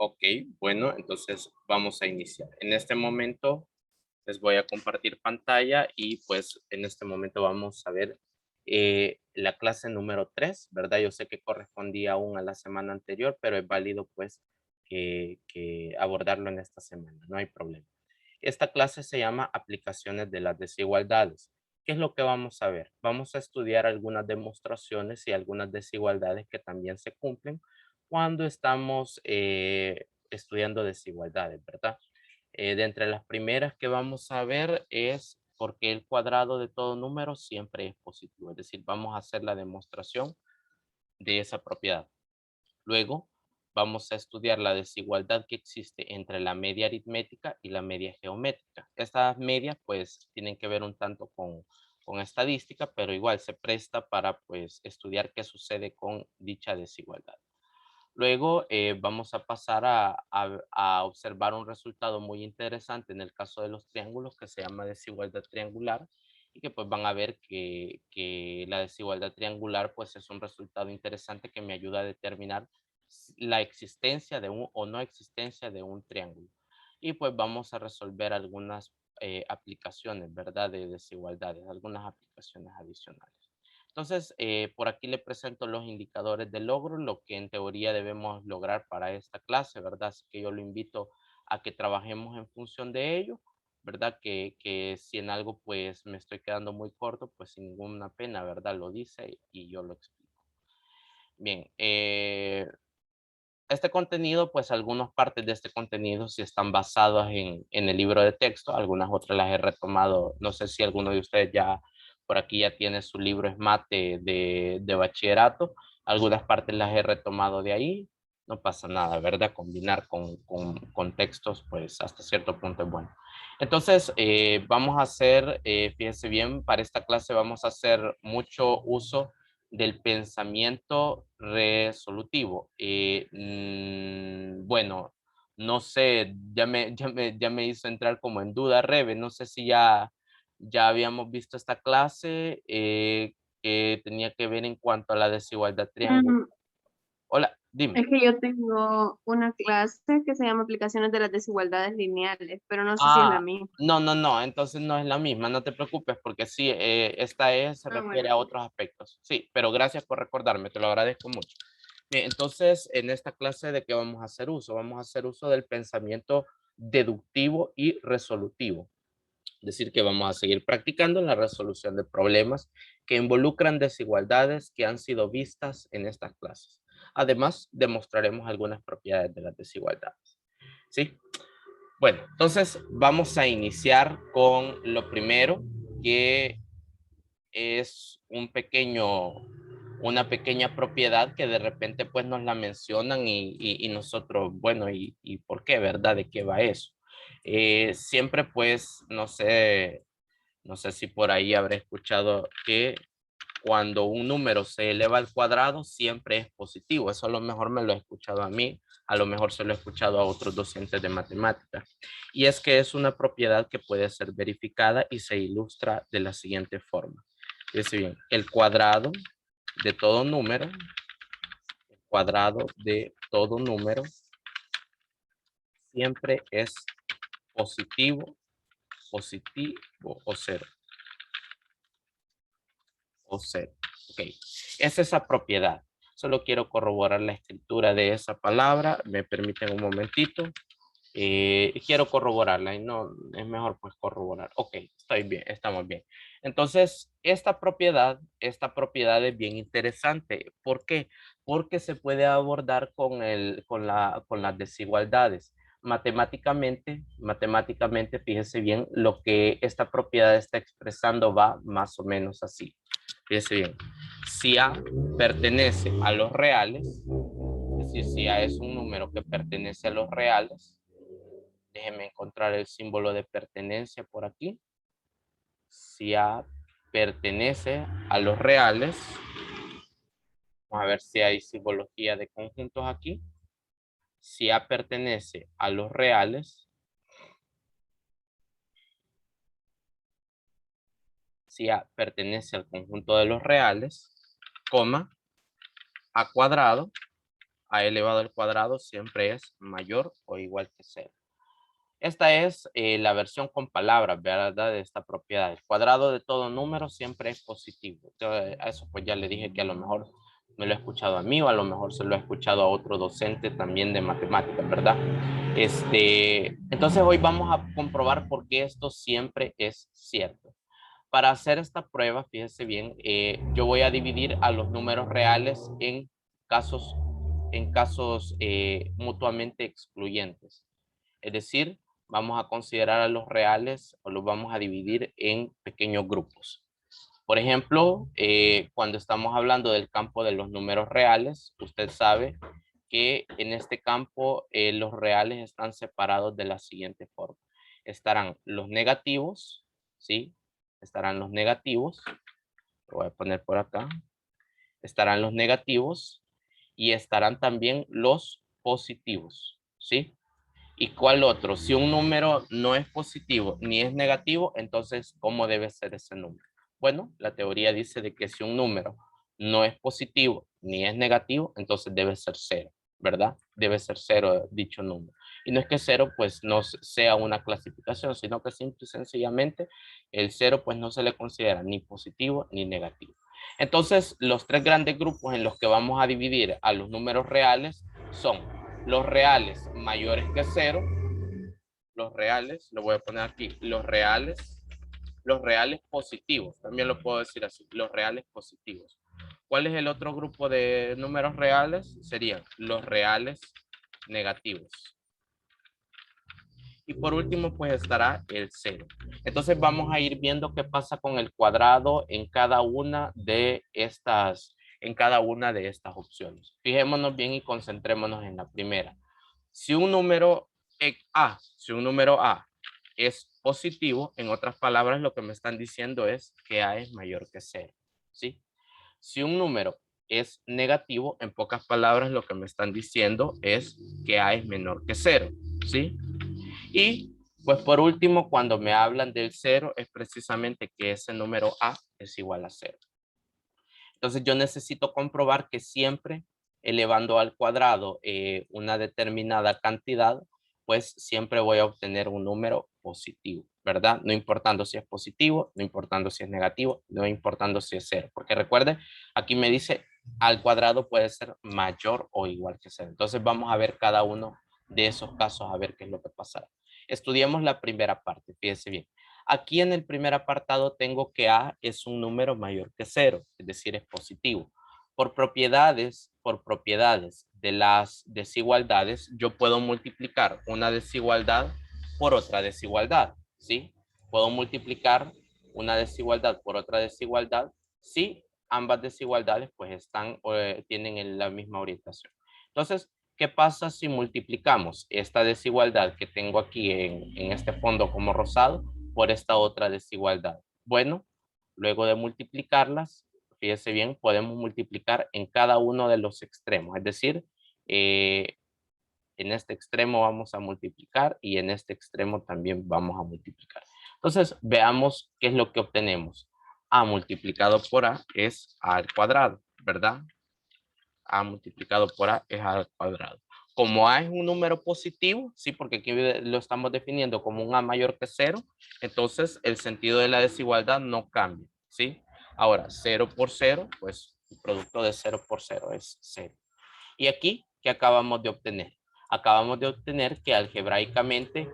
Ok, bueno, entonces vamos a iniciar. En este momento les voy a compartir pantalla y pues en este momento vamos a ver la clase número 3, ¿verdad? Yo sé que correspondía aún a la semana anterior, pero es válido pues que abordarlo en esta semana, no hay problema. Esta clase se llama Aplicaciones de las desigualdades. ¿Qué es lo que vamos a ver? Vamos a estudiar algunas demostraciones y algunas desigualdades que también se cumplen cuando estamos estudiando desigualdades, ¿verdad? De entre las primeras que vamos a ver es por qué el cuadrado de todo número siempre es positivo. Es decir, vamos a hacer la demostración de esa propiedad. Luego, vamos a estudiar la desigualdad que existe entre la media aritmética y la media geométrica. Estas medias, pues, tienen que ver un tanto con estadística, pero igual se presta para, pues, estudiar qué sucede con dicha desigualdad. Luego, vamos a pasar a observar un resultado muy interesante en el caso de los triángulos que se llama desigualdad triangular y que pues van a ver que la desigualdad triangular pues es un resultado interesante que me ayuda a determinar la existencia de un o no existencia de un triángulo. Y pues vamos a resolver algunas aplicaciones, ¿verdad? De desigualdades, algunas aplicaciones adicionales. Entonces, por aquí le presento los indicadores de logro, lo que en teoría debemos lograr para esta clase, ¿verdad? Así que yo lo invito a que trabajemos en función de ello, ¿verdad? Que si en algo pues me estoy quedando muy corto, pues sin ninguna pena, ¿verdad? Lo dice y yo lo explico. Bien, este contenido, pues algunas partes de este contenido sí están basadas en el libro de texto, algunas otras las he retomado, no sé si alguno de ustedes ya por aquí ya tiene su libro SMAT de bachillerato, algunas partes las he retomado de ahí, no pasa nada, ¿verdad? Combinar con textos, pues hasta cierto punto es bueno. Entonces, vamos a hacer, fíjense bien, para esta clase vamos a hacer mucho uso del pensamiento resolutivo. Bueno, no sé, ya me hizo entrar como en duda, Rebe, no sé si ya habíamos visto esta clase que tenía que ver en cuanto a la desigualdad triangular. Mm, Hola, dime. Es que yo tengo una clase que se llama Aplicaciones de las desigualdades lineales, pero no sé si es la Ah, misma. no, entonces no es la misma, no te preocupes porque sí, se Ah, refiere bueno, a ok. otros aspectos. Sí, pero gracias por recordarme, te lo agradezco mucho. Bien, entonces, en esta clase, ¿de qué vamos a hacer uso? Vamos a hacer uso del pensamiento deductivo y resolutivo. Es decir, que vamos a seguir practicando la resolución de problemas que involucran desigualdades que han sido vistas en estas clases. Además, demostraremos algunas propiedades de las desigualdades. ¿Sí? Bueno, entonces vamos a iniciar con lo primero, que es una pequeña propiedad que de repente pues nos la mencionan y nosotros, bueno, y por qué, ¿verdad? ¿De qué va eso? Siempre pues, no sé si por ahí habré escuchado que cuando un número se eleva al cuadrado siempre es positivo. Eso a lo mejor me lo he escuchado a mí, a lo mejor se lo he escuchado a otros docentes de matemáticas. Y es que es una propiedad que puede ser verificada y se ilustra de la siguiente forma. Es bien, el cuadrado de todo número, siempre es positivo, positivo o cero. Ok, es esa propiedad. Solo quiero corroborar la escritura de esa palabra. Me permiten un momentito. Quiero corroborarla y no es mejor pues corroborar. Ok, estoy bien, estamos bien. Entonces, esta propiedad es bien interesante. ¿Por qué? Porque se puede abordar con las desigualdades. Matemáticamente, fíjese bien, lo que esta propiedad está expresando va más o menos así. Fíjese bien, si A pertenece a los reales, es decir, si A es un número que pertenece a los reales, déjeme encontrar el símbolo de pertenencia por aquí. Si A pertenece a los reales, vamos a ver si hay simbología de conjuntos aquí. Si A pertenece a los reales, si A pertenece al conjunto de los reales, coma, A cuadrado A elevado al cuadrado siempre es mayor o igual que cero. Esta es la versión con palabras, ¿verdad? De esta propiedad. El cuadrado de todo número siempre es positivo. A eso pues ya le dije que a lo mejor me lo he escuchado a mí o a lo mejor se lo he escuchado a otro docente también de matemáticas, ¿verdad? Entonces hoy vamos a comprobar por qué esto siempre es cierto. Para hacer esta prueba, fíjese bien, yo voy a dividir a los números reales en casos mutuamente excluyentes. Es decir, vamos a considerar a los reales o los vamos a dividir en pequeños grupos. Por ejemplo, cuando estamos hablando del campo de los números reales, usted sabe que en este campo los reales están separados de la siguiente forma. Estarán los negativos, ¿sí? Estarán los negativos. Lo voy a poner por acá. Estarán los negativos y estarán también los positivos, ¿sí? ¿Y cuál otro? Si un número no es positivo ni es negativo, entonces, ¿cómo debe ser ese número? Bueno, la teoría dice de que si un número no es positivo ni es negativo, entonces debe ser cero, ¿verdad? Debe ser cero dicho número. Y no es que cero pues no sea una clasificación, sino que simple y sencillamente el cero pues no se le considera ni positivo ni negativo. Entonces, los tres grandes grupos en los que vamos a dividir a los números reales son los reales mayores que cero, los reales, lo voy a poner aquí, los reales positivos, también lo puedo decir así, los reales positivos. ¿Cuál es el otro grupo de números reales? Serían los reales negativos. Y por último, pues estará el cero. Entonces vamos a ir viendo qué pasa con el cuadrado en cada una de estas opciones. Fijémonos bien y concentrémonos en la primera. Si un número A es positivo, en otras palabras, lo que me están diciendo es que A es mayor que cero, ¿sí? Si un número es negativo, en pocas palabras, lo que me están diciendo es que A es menor que cero, ¿sí? Y pues por último, cuando me hablan del cero, es precisamente que ese número A es igual a cero. Entonces yo necesito comprobar que siempre elevando al cuadrado una determinada cantidad, pues siempre voy a obtener un número positivo, ¿verdad? No importando si es positivo, no importando si es negativo, no importando si es cero. Porque recuerde, aquí me dice al cuadrado puede ser mayor o igual que cero. Entonces vamos a ver cada uno de esos casos a ver qué es lo que pasará. Estudiemos la primera parte, fíjese bien. Aquí en el primer apartado tengo que A es un número mayor que cero, es decir, es positivo. Por propiedades de las desigualdades, yo puedo multiplicar una desigualdad por otra desigualdad, ¿sí? Puedo multiplicar una desigualdad por otra desigualdad si ambas desigualdades pues tienen la misma orientación. Entonces, ¿qué pasa si multiplicamos esta desigualdad que tengo aquí en este fondo como rosado por esta otra desigualdad? Bueno, luego de multiplicarlas, fíjese bien, podemos multiplicar en cada uno de los extremos. Es decir, eh, en este extremo vamos a multiplicar y en este extremo también vamos a multiplicar. Entonces, veamos qué es lo que obtenemos. A multiplicado por A es A al cuadrado, ¿verdad? A multiplicado por A es A al cuadrado. Como A es un número positivo, sí, porque aquí lo estamos definiendo como un A mayor que cero, entonces el sentido de la desigualdad no cambia, ¿sí? Ahora, 0 por 0, pues el producto de 0 por 0 es 0. Y aquí, ¿qué acabamos de obtener? Acabamos de obtener que algebraicamente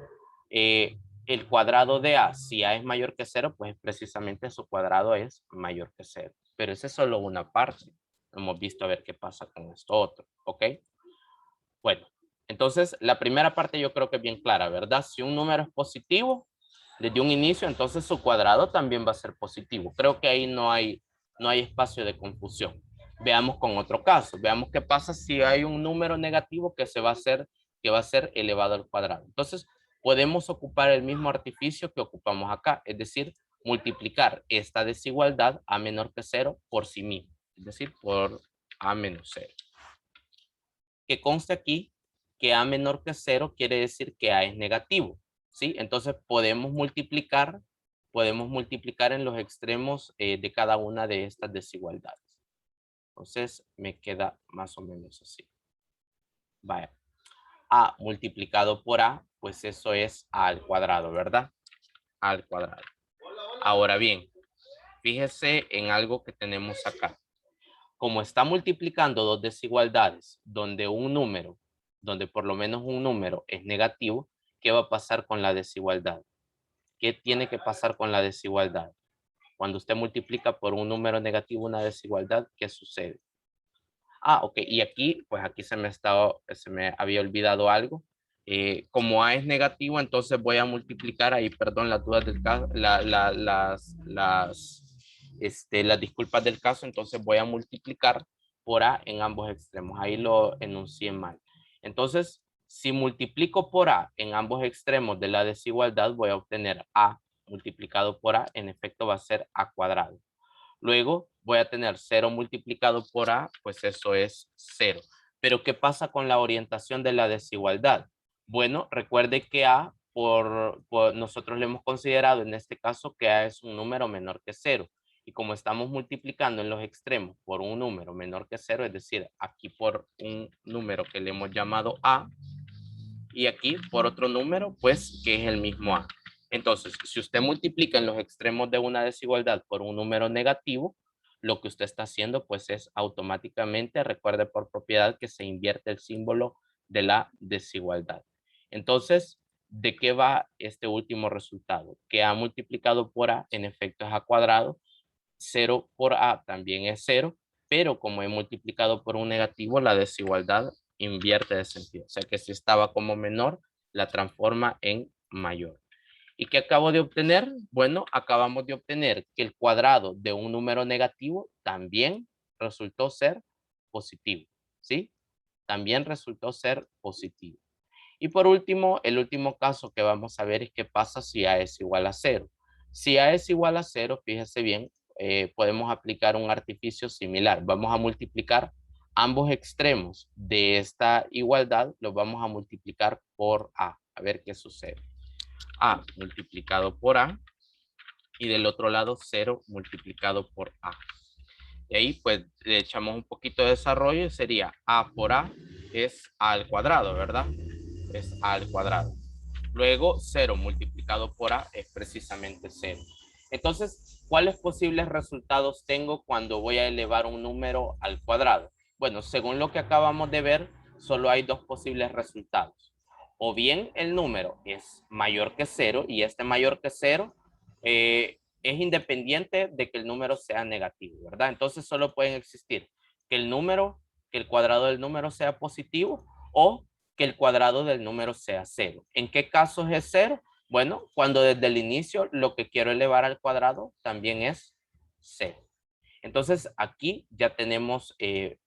el cuadrado de A, si A es mayor que 0, pues precisamente su cuadrado es mayor que 0. Pero esa es solo una parte. Hemos visto a ver qué pasa con esto otro, ¿ok? Bueno, entonces la primera parte yo creo que es bien clara, ¿verdad? Si un número es positivo desde un inicio, entonces su cuadrado también va a ser positivo. Creo que ahí no hay espacio de confusión. Veamos con otro caso. Veamos qué pasa si hay un número negativo que va a ser elevado al cuadrado. Entonces, podemos ocupar el mismo artificio que ocupamos acá, es decir, multiplicar esta desigualdad a menor que 0 por sí mismo, es decir, por a menos 0. Que conste aquí que A menor que 0 quiere decir que A es negativo, ¿sí? Entonces podemos multiplicar en los extremos de cada una de estas desigualdades. Entonces me queda más o menos así. Vaya. A multiplicado por A, pues eso es A al cuadrado, ¿verdad? A al cuadrado. Ahora bien, fíjese en algo que tenemos acá. Como está multiplicando dos desigualdades, donde un número, donde por lo menos un número es negativo, ¿qué va a pasar con la desigualdad? ¿Qué tiene que pasar con la desigualdad? Cuando usted multiplica por un número negativo una desigualdad, ¿qué sucede? Ah, ok. Y aquí, pues aquí se me había olvidado algo. Como A es negativo, entonces voy a multiplicar ahí, perdón, las dudas del caso, las disculpas del caso, entonces voy a multiplicar por A en ambos extremos. Ahí lo enuncié mal. Entonces, si multiplico por A en ambos extremos de la desigualdad, voy a obtener A multiplicado por A, en efecto va a ser A cuadrado. Luego voy a tener 0 multiplicado por A, pues eso es 0. Pero ¿qué pasa con la orientación de la desigualdad? Bueno, recuerde que A, nosotros le hemos considerado en este caso que A es un número menor que 0. Y como estamos multiplicando en los extremos por un número menor que 0, es decir, aquí por un número que le hemos llamado A, y aquí por otro número, pues que es el mismo A. Entonces, si usted multiplica en los extremos de una desigualdad por un número negativo, lo que usted está haciendo pues es automáticamente, recuerde por propiedad que se invierte el símbolo de la desigualdad. Entonces, ¿de qué va este último resultado? Que A multiplicado por A en efecto es A cuadrado, 0 por A también es 0, pero como he multiplicado por un negativo, la desigualdad invierte de sentido. O sea que si estaba como menor, la transforma en mayor. ¿Y qué acabo de obtener? Bueno, acabamos de obtener que el cuadrado de un número negativo también resultó ser positivo, ¿sí? También resultó ser positivo. Y por último, el último caso que vamos a ver es qué pasa si A es igual a 0. Si A es igual a 0, fíjese bien, podemos aplicar un artificio similar. Vamos a multiplicar ambos extremos de esta igualdad, los vamos a multiplicar por A. A ver qué sucede. A multiplicado por A y del otro lado 0 multiplicado por A. Y ahí pues le echamos un poquito de desarrollo y sería A por A es A al cuadrado, ¿verdad? Es A al cuadrado. Luego 0 multiplicado por A es precisamente 0. Entonces, ¿cuáles posibles resultados tengo cuando voy a elevar un número al cuadrado? Bueno, según lo que acabamos de ver, solo hay dos posibles resultados. O bien el número es mayor que 0 y este mayor que 0 es independiente de que el número sea negativo, ¿verdad? Entonces solo pueden existir que el cuadrado del número sea positivo o que el cuadrado del número sea 0. ¿En qué casos es 0? Bueno, cuando desde el inicio lo que quiero elevar al cuadrado también es 0. Entonces aquí ya tenemos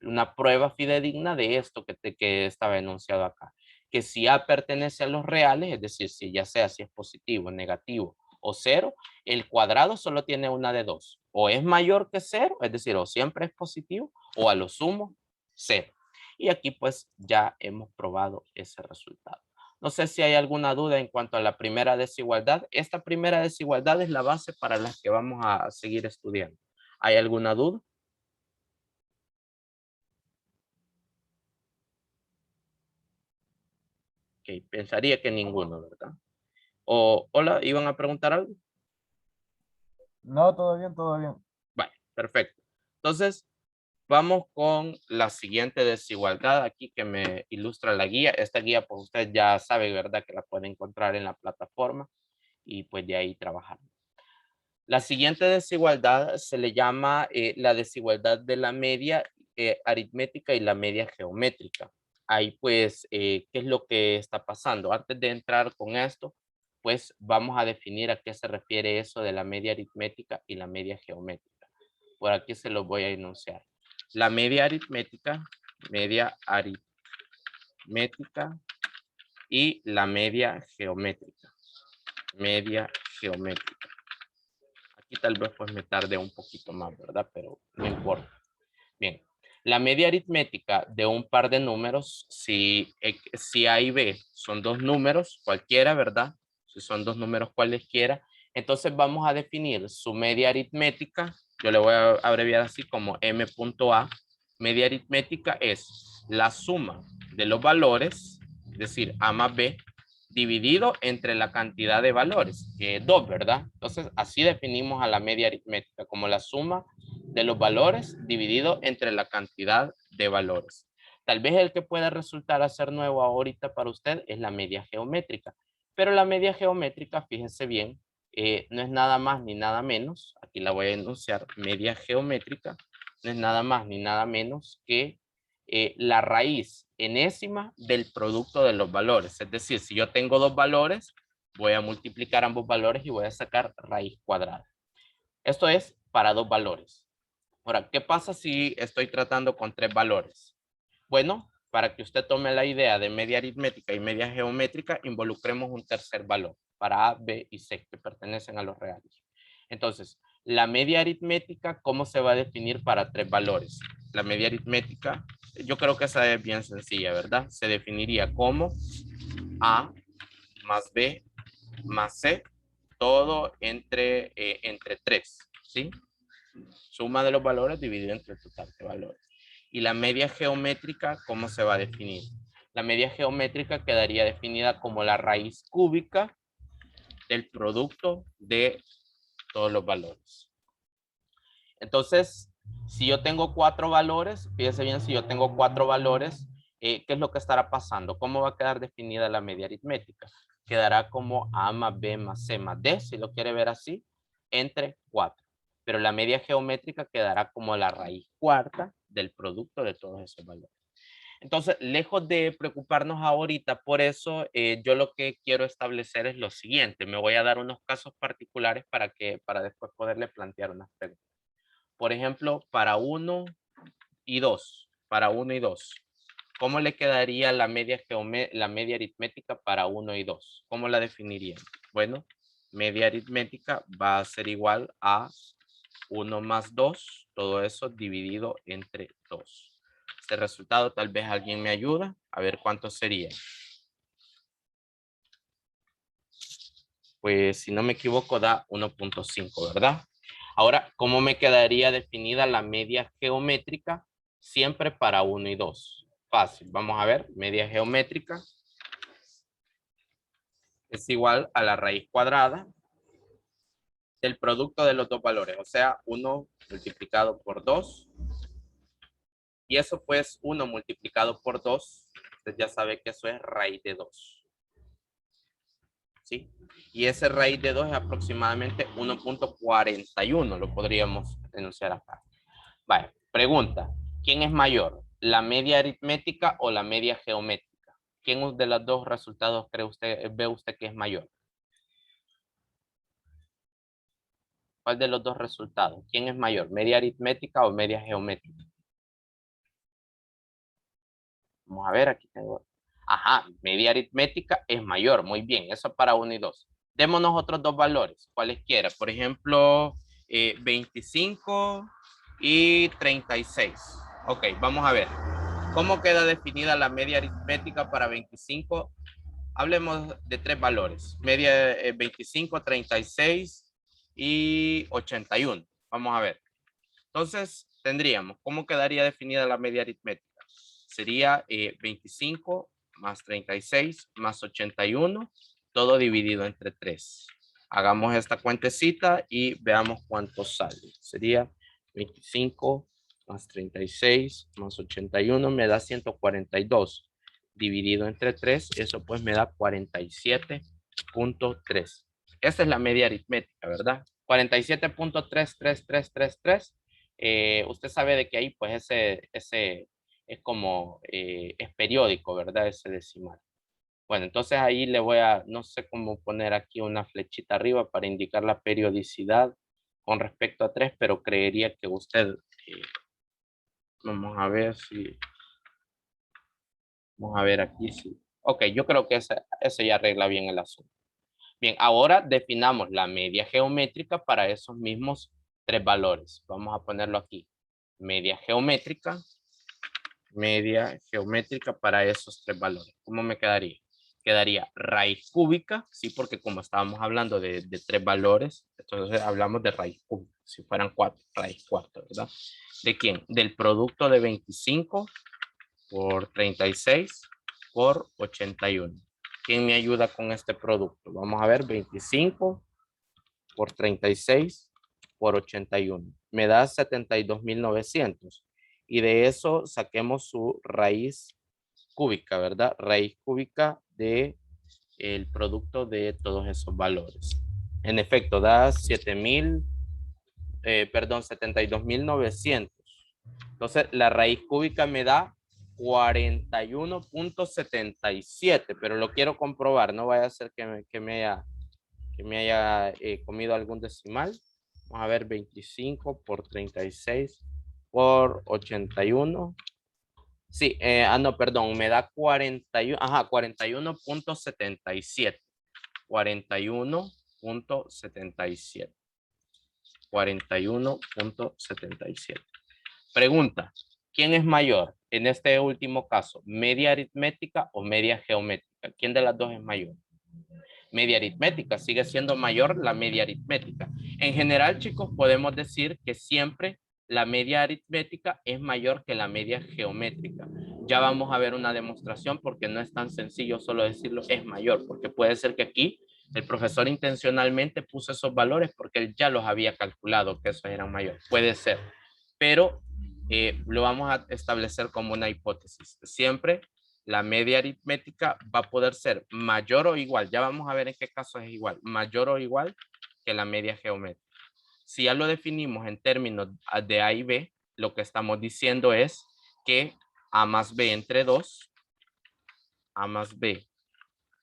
una prueba fidedigna de esto que estaba enunciado acá. Que si A pertenece a los reales, es decir, si ya sea si es positivo, negativo o 0, el cuadrado solo tiene una de dos. O es mayor que 0, es decir, o siempre es positivo, o a lo sumo 0. Y aquí pues ya hemos probado ese resultado. No sé si hay alguna duda en cuanto a la primera desigualdad. Esta primera desigualdad es la base para las que vamos a seguir estudiando. ¿Hay alguna duda? Ok, pensaría que ninguno, ¿verdad? O, hola, ¿iban a preguntar algo? No, todo bien, todo bien. Vale, perfecto. Entonces, vamos con la siguiente desigualdad aquí que me ilustra la guía. Esta guía, pues usted ya sabe, ¿verdad? Que la puede encontrar en la plataforma y pues de ahí trabajar. La siguiente desigualdad se le llama la desigualdad de la media aritmética y la media geométrica. Ahí pues, ¿qué es lo que está pasando? Antes de entrar con esto, pues vamos a definir a qué se refiere eso de la media aritmética y la media geométrica. Por aquí se los voy a enunciar. La media aritmética y la media geométrica. Media geométrica. Aquí tal vez pues me tarde un poquito más, ¿verdad? Pero no importa. Bien, la media aritmética de un par de números, si A y B son dos números cualquiera, ¿verdad? Si son dos números cualesquiera, entonces vamos a definir su media aritmética, yo le voy a abreviar así como M.A. Media aritmética es la suma de los valores, es decir, A más B, dividido entre la cantidad de valores, que es 2, ¿verdad? Entonces, así definimos a la media aritmética, como la suma de los valores dividido entre la cantidad de valores. Tal vez el que pueda resultar a ser nuevo ahorita para usted es la media geométrica, pero la media geométrica, fíjense bien, no es nada más ni nada menos, aquí la voy a enunciar, media geométrica, no es nada más ni nada menos que la raíz enésima del producto de los valores. Es decir, si yo tengo dos valores, voy a multiplicar ambos valores y voy a sacar raíz cuadrada. Esto es para dos valores. Ahora, ¿qué pasa si estoy tratando con tres valores? Bueno, para que usted tome la idea de media aritmética y media geométrica, involucremos un tercer valor para A, B y C que pertenecen a los reales. Entonces, la media aritmética, ¿cómo se va a definir para tres valores? La media aritmética, yo creo que esa es bien sencilla, ¿verdad? Se definiría como A más B más C, todo entre 3, ¿sí? Suma de los valores dividido entre el total de valores. Y la media geométrica, ¿cómo se va a definir? La media geométrica quedaría definida como la raíz cúbica del producto de todos los valores. Entonces, si yo tengo 4 valores, fíjense bien, si yo tengo 4 valores, ¿qué es lo que estará pasando? ¿Cómo va a quedar definida la media aritmética? Quedará como A más B más C más D, si lo quiere ver así, entre 4. Pero la media geométrica quedará como la raíz cuarta del producto de todos esos valores. Entonces, lejos de preocuparnos ahorita por eso, yo lo que quiero establecer es lo siguiente. Me voy a dar unos casos particulares para después poderle plantear unas preguntas. Por ejemplo, para 1 y 2. Para 1 y 2. ¿Cómo le quedaría la media aritmética para 1 y 2? ¿Cómo la definirían? Bueno, media aritmética va a ser igual a 1 más 2, todo eso dividido entre 2. Este resultado tal vez alguien me ayuda. A ver cuánto sería. Pues si no me equivoco da 1.5, ¿verdad? Ahora, ¿cómo me quedaría definida la media geométrica? Siempre para 1 y 2. Fácil. Vamos a ver. Media geométrica es igual a la raíz cuadrada del producto de los dos valores. O sea, 1 multiplicado por 2. Y eso pues 1 multiplicado por 2. Usted ya sabe que eso es raíz de 2. ¿Sí? Y ese raíz de 2 es aproximadamente 1.41, lo podríamos enunciar acá. Vale, pregunta, ¿quién es mayor? ¿La media aritmética o la media geométrica? ¿Quién de los dos resultados ve usted que es mayor? ¿Cuál de los dos resultados? ¿Quién es mayor? ¿Media aritmética o media geométrica? Vamos a ver, aquí tengo. Ajá, media aritmética es mayor, muy bien, eso para 1 y 2. Démonos otros dos valores, cualesquiera. Por ejemplo, 25 y 36. Ok, vamos a ver. ¿Cómo queda definida la media aritmética para 25? Hablemos de tres valores. Media 25, 36 y 81. Vamos a ver. Entonces, tendríamos, ¿cómo quedaría definida la media aritmética? Sería 25 más 36 más 81, todo dividido entre 3. Hagamos esta cuentecita y veamos cuánto sale. Sería 25 más 36 más 81 me da 142. Dividido entre 3, eso pues me da 47.3. Esta es la media aritmética, ¿verdad? 47.33333. Usted sabe de que ahí pues ese es como, es periódico, ¿verdad? Ese decimal. Bueno, entonces ahí le voy a, no sé cómo poner aquí una flechita arriba para indicar la periodicidad con respecto a 3, pero creería que usted, vamos a ver si, vamos a ver aquí si, ok, yo creo que ese ya arregla bien el asunto. Bien, ahora definamos la media geométrica para esos mismos tres valores. Vamos a ponerlo aquí. Media geométrica para esos tres valores. ¿Cómo me quedaría? Quedaría raíz cúbica, sí, porque como estábamos hablando de tres valores, entonces hablamos de raíz cúbica. Si fueran 4, raíz 4, ¿verdad? ¿De quién? Del producto de 25 por 36 por 81. ¿Quién me ayuda con este producto? Vamos a ver, 25 por 36 por 81. Me da 72.900. Y de eso saquemos su raíz cúbica, ¿verdad? Raíz cúbica de el producto de todos esos valores. En efecto, da 72.900. Entonces, la raíz cúbica me da 41.77, pero lo quiero comprobar, no vaya a ser que me haya comido algún decimal. Vamos a ver, 25 por 36 por 81. Sí, no, perdón, me da 41, ajá, 41.77. 41.77. 41.77. Pregunta, ¿quién es mayor en este último caso? ¿Media aritmética o media geométrica? ¿Quién de las dos es mayor? Media aritmética, sigue siendo mayor la media aritmética. En general, chicos, podemos decir que siempre la media aritmética es mayor que la media geométrica. Ya vamos a ver una demostración porque no es tan sencillo solo decirlo es mayor, porque puede ser que aquí el profesor intencionalmente puso esos valores porque él ya los había calculado que esos eran mayores. Puede ser, pero lo vamos a establecer como una hipótesis. Siempre la media aritmética va a poder ser mayor o igual. Ya vamos a ver en qué caso es igual. Mayor o igual que la media geométrica. Si ya lo definimos en términos de A y B, lo que estamos diciendo es que A más B entre 2, A más B,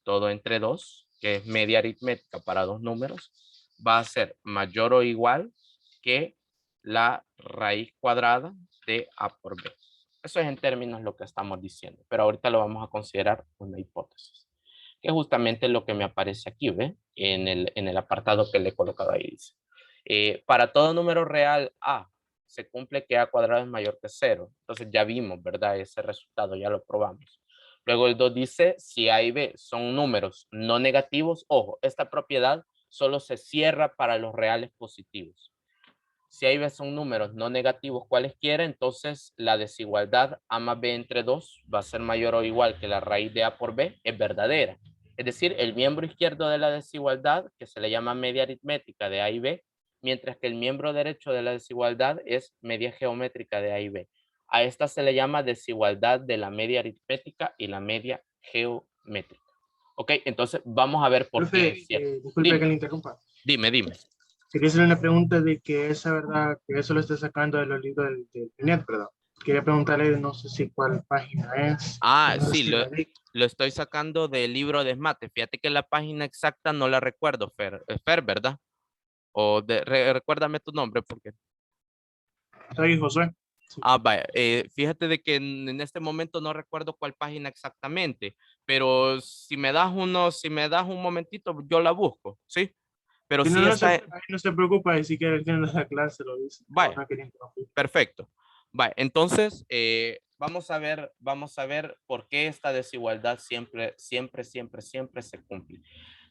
todo entre 2, que es media aritmética para dos números, va a ser mayor o igual que la raíz cuadrada de A por B. Eso es en términos lo que estamos diciendo, pero ahorita lo vamos a considerar una hipótesis, que es justamente lo que me aparece aquí, ¿ve? En el apartado que le he colocado ahí. Dice, para todo número real A, se cumple que A cuadrado es mayor que 0. Entonces ya vimos, ¿verdad? Ese resultado, ya lo probamos. Luego el 2 dice, si A y B son números no negativos, ojo, esta propiedad solo se cierra para los reales positivos. Si A y B son números no negativos cualesquiera, entonces la desigualdad A más B entre 2 va a ser mayor o igual que la raíz de A por B, es verdadera. Es decir, el miembro izquierdo de la desigualdad, que se le llama media aritmética de A y B, mientras que el miembro derecho de la desigualdad es media geométrica de A y B. A esta se le llama desigualdad de la media aritmética y la media geométrica. Ok, entonces vamos a ver por qué es cierto. Disculpe Dime. que le interrumpa. Dime. Quería hacerle una pregunta de que esa verdad, que eso lo está sacando de los libros del net, ¿verdad? Quería preguntarle, no sé si cuál página es. No sé Sí, si la vi. lo estoy sacando del libro de Esmate. Fíjate que la página exacta no la recuerdo, Fer. Fer, ¿verdad? Recuérdame tu nombre porque. Soy Josué. Sí. Vaya. Fíjate de que en este momento no recuerdo cuál página exactamente, pero si me das un momentito, yo la busco, ¿sí? Pero Si no, sí está. ahí no se preocupa, y si quiere al final de la clase lo dice. No, Vaya. no quería interrumpir. Perfecto. Vale, entonces vamos a ver por qué esta desigualdad siempre se cumple.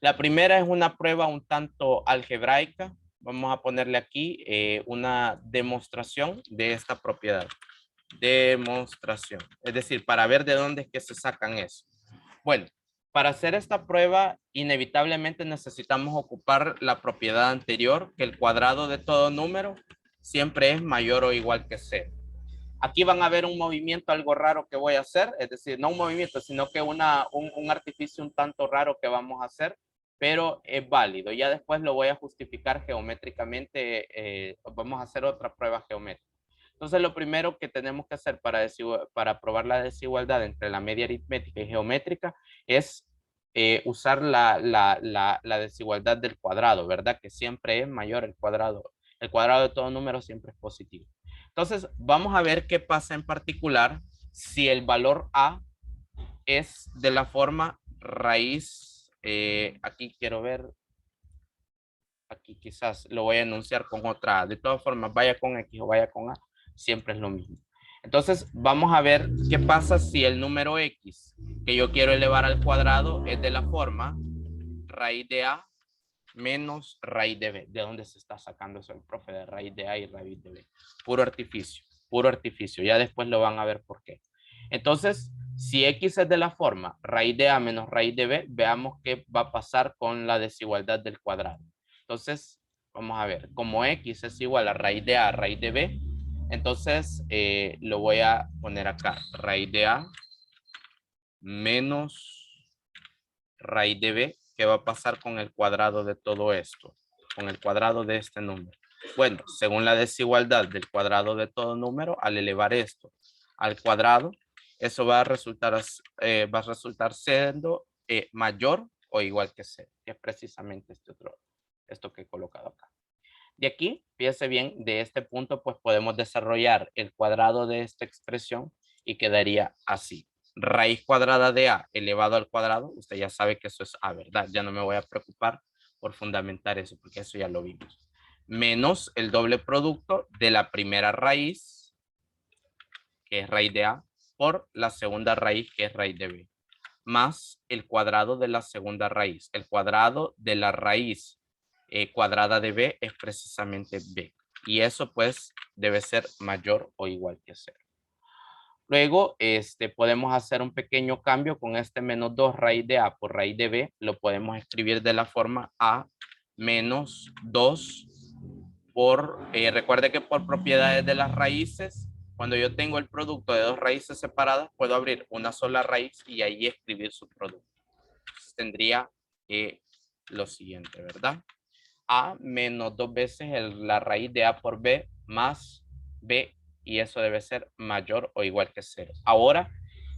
La primera es una prueba un tanto algebraica. Vamos a ponerle aquí una demostración de esta propiedad. Demostración. Es decir, para ver de dónde es que se sacan eso. Bueno, para hacer esta prueba, inevitablemente necesitamos ocupar la propiedad anterior, que el cuadrado de todo número siempre es mayor o igual que 0. Aquí van a ver un movimiento algo raro que voy a hacer, es decir, no un movimiento, sino que un artificio un tanto raro que vamos a hacer, pero es válido. Ya después lo voy a justificar geométricamente, vamos a hacer otra prueba geométrica. Entonces, lo primero que tenemos que hacer para probar la desigualdad entre la media aritmética y geométrica es usar la desigualdad del cuadrado, ¿verdad? Que siempre es mayor el cuadrado. El cuadrado de todo número siempre es positivo. Entonces, vamos a ver qué pasa en particular si el valor A es de la forma raíz. Aquí quiero ver. Aquí quizás lo voy a enunciar con otra A. De todas formas, vaya con X o vaya con A, siempre es lo mismo. Entonces, vamos a ver qué pasa si el número X que yo quiero elevar al cuadrado es de la forma raíz de A menos raíz de B. ¿De dónde se está sacando eso el profe? De raíz de A y raíz de B. Puro artificio, puro artificio. Ya después lo van a ver por qué. Entonces, si X es de la forma raíz de A menos raíz de B, veamos qué va a pasar con la desigualdad del cuadrado. Entonces, vamos a ver, como X es igual a raíz de A, raíz de B, entonces lo voy a poner acá, raíz de A menos raíz de B. ¿Qué va a pasar con el cuadrado de todo esto? Con el cuadrado de este número. Bueno, según la desigualdad del cuadrado de todo número, al elevar esto al cuadrado, eso va a resultar siendo mayor o igual que 0, que es precisamente esto que he colocado acá. De aquí, fíjese bien, de este punto, pues podemos desarrollar el cuadrado de esta expresión y quedaría así. Raíz cuadrada de A elevado al cuadrado, usted ya sabe que eso es A, ¿verdad? Ya no me voy a preocupar por fundamentar eso, porque eso ya lo vimos. Menos el doble producto de la primera raíz, que es raíz de A, por la segunda raíz, que es raíz de B, más el cuadrado de la segunda raíz. El cuadrado de la raíz cuadrada de B es precisamente B. Y eso pues debe ser mayor o igual que 0. Luego podemos hacer un pequeño cambio con este menos 2 raíz de A por raíz de B. Lo podemos escribir de la forma A menos 2 por, recuerde que por propiedades de las raíces, cuando yo tengo el producto de dos raíces separadas, puedo abrir una sola raíz y ahí escribir su producto. Entonces tendría lo siguiente, ¿verdad? A menos 2 veces la raíz de A por B más B, y eso debe ser mayor o igual que 0. Ahora,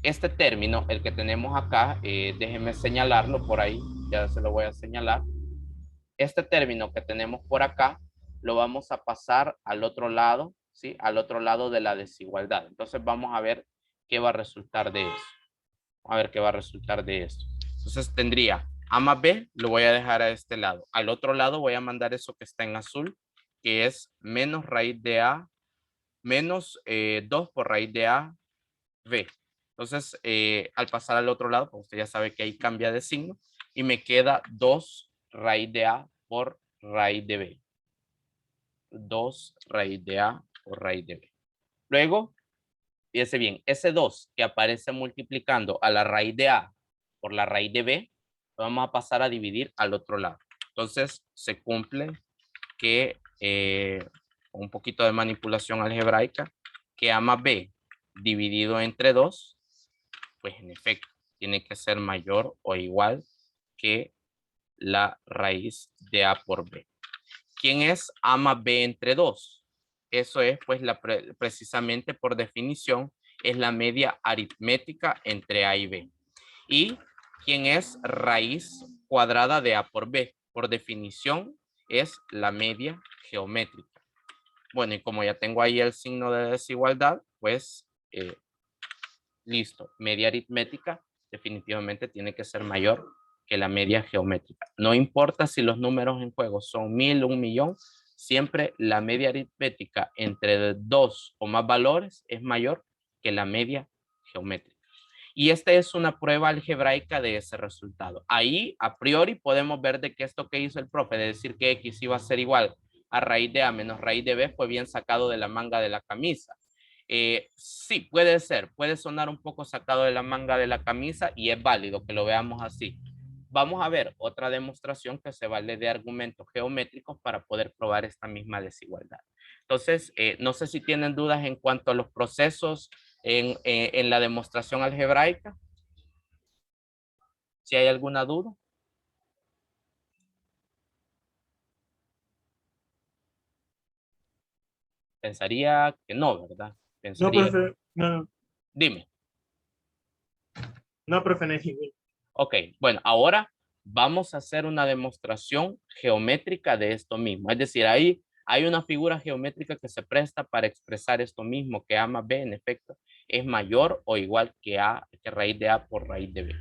este término, el que tenemos acá, déjenme señalarlo por ahí, ya se lo voy a señalar. Este término que tenemos por acá, lo vamos a pasar al otro lado, ¿sí? Al otro lado de la desigualdad. Entonces vamos a ver qué va a resultar de eso. A ver qué va a resultar de esto. Entonces tendría A más B, lo voy a dejar a este lado. Al otro lado voy a mandar eso que está en azul, que es menos raíz de A, menos 2 por raíz de A, B. Entonces, al pasar al otro lado, pues usted ya sabe que ahí cambia de signo y me queda 2 raíz de A por raíz de B. 2 raíz de A por raíz de B. Luego, fíjese bien, ese 2 que aparece multiplicando a la raíz de A por la raíz de B, lo vamos a pasar a dividir al otro lado. Entonces, se cumple que, un poquito de manipulación algebraica, que A más B dividido entre 2, pues en efecto, tiene que ser mayor o igual que la raíz de A por B. ¿Quién es A más B entre 2? Eso es, pues, precisamente por definición, es la media aritmética entre A y B. ¿Y quién es raíz cuadrada de A por B? Por definición, es la media geométrica. Bueno, y como ya tengo ahí el signo de desigualdad, pues, listo. Media aritmética definitivamente tiene que ser mayor que la media geométrica. No importa si los números en juego son 1000, 1.000.000, siempre la media aritmética entre 2 o más valores es mayor que la media geométrica. Y esta es una prueba algebraica de ese resultado. Ahí, a priori, podemos ver de que esto que hizo el profe, de decir que X iba a ser igual a raíz de A menos raíz de B, fue bien sacado de la manga de la camisa. Sí, puede sonar un poco sacado de la manga de la camisa y es válido que lo veamos así. Vamos a ver otra demostración que se vale de argumentos geométricos para poder probar esta misma desigualdad. Entonces, no sé si tienen dudas en cuanto a los procesos en la demostración algebraica. Si hay alguna duda. Pensaría que no, ¿verdad? No, Pensaría. profe, no, Dime. no, profe, no es igual. Ok, bueno, ahora vamos a hacer una demostración geométrica de esto mismo. Es decir, ahí hay una figura geométrica que se presta para expresar esto mismo, que A más B, en efecto, es mayor o igual que raíz de A por raíz de B.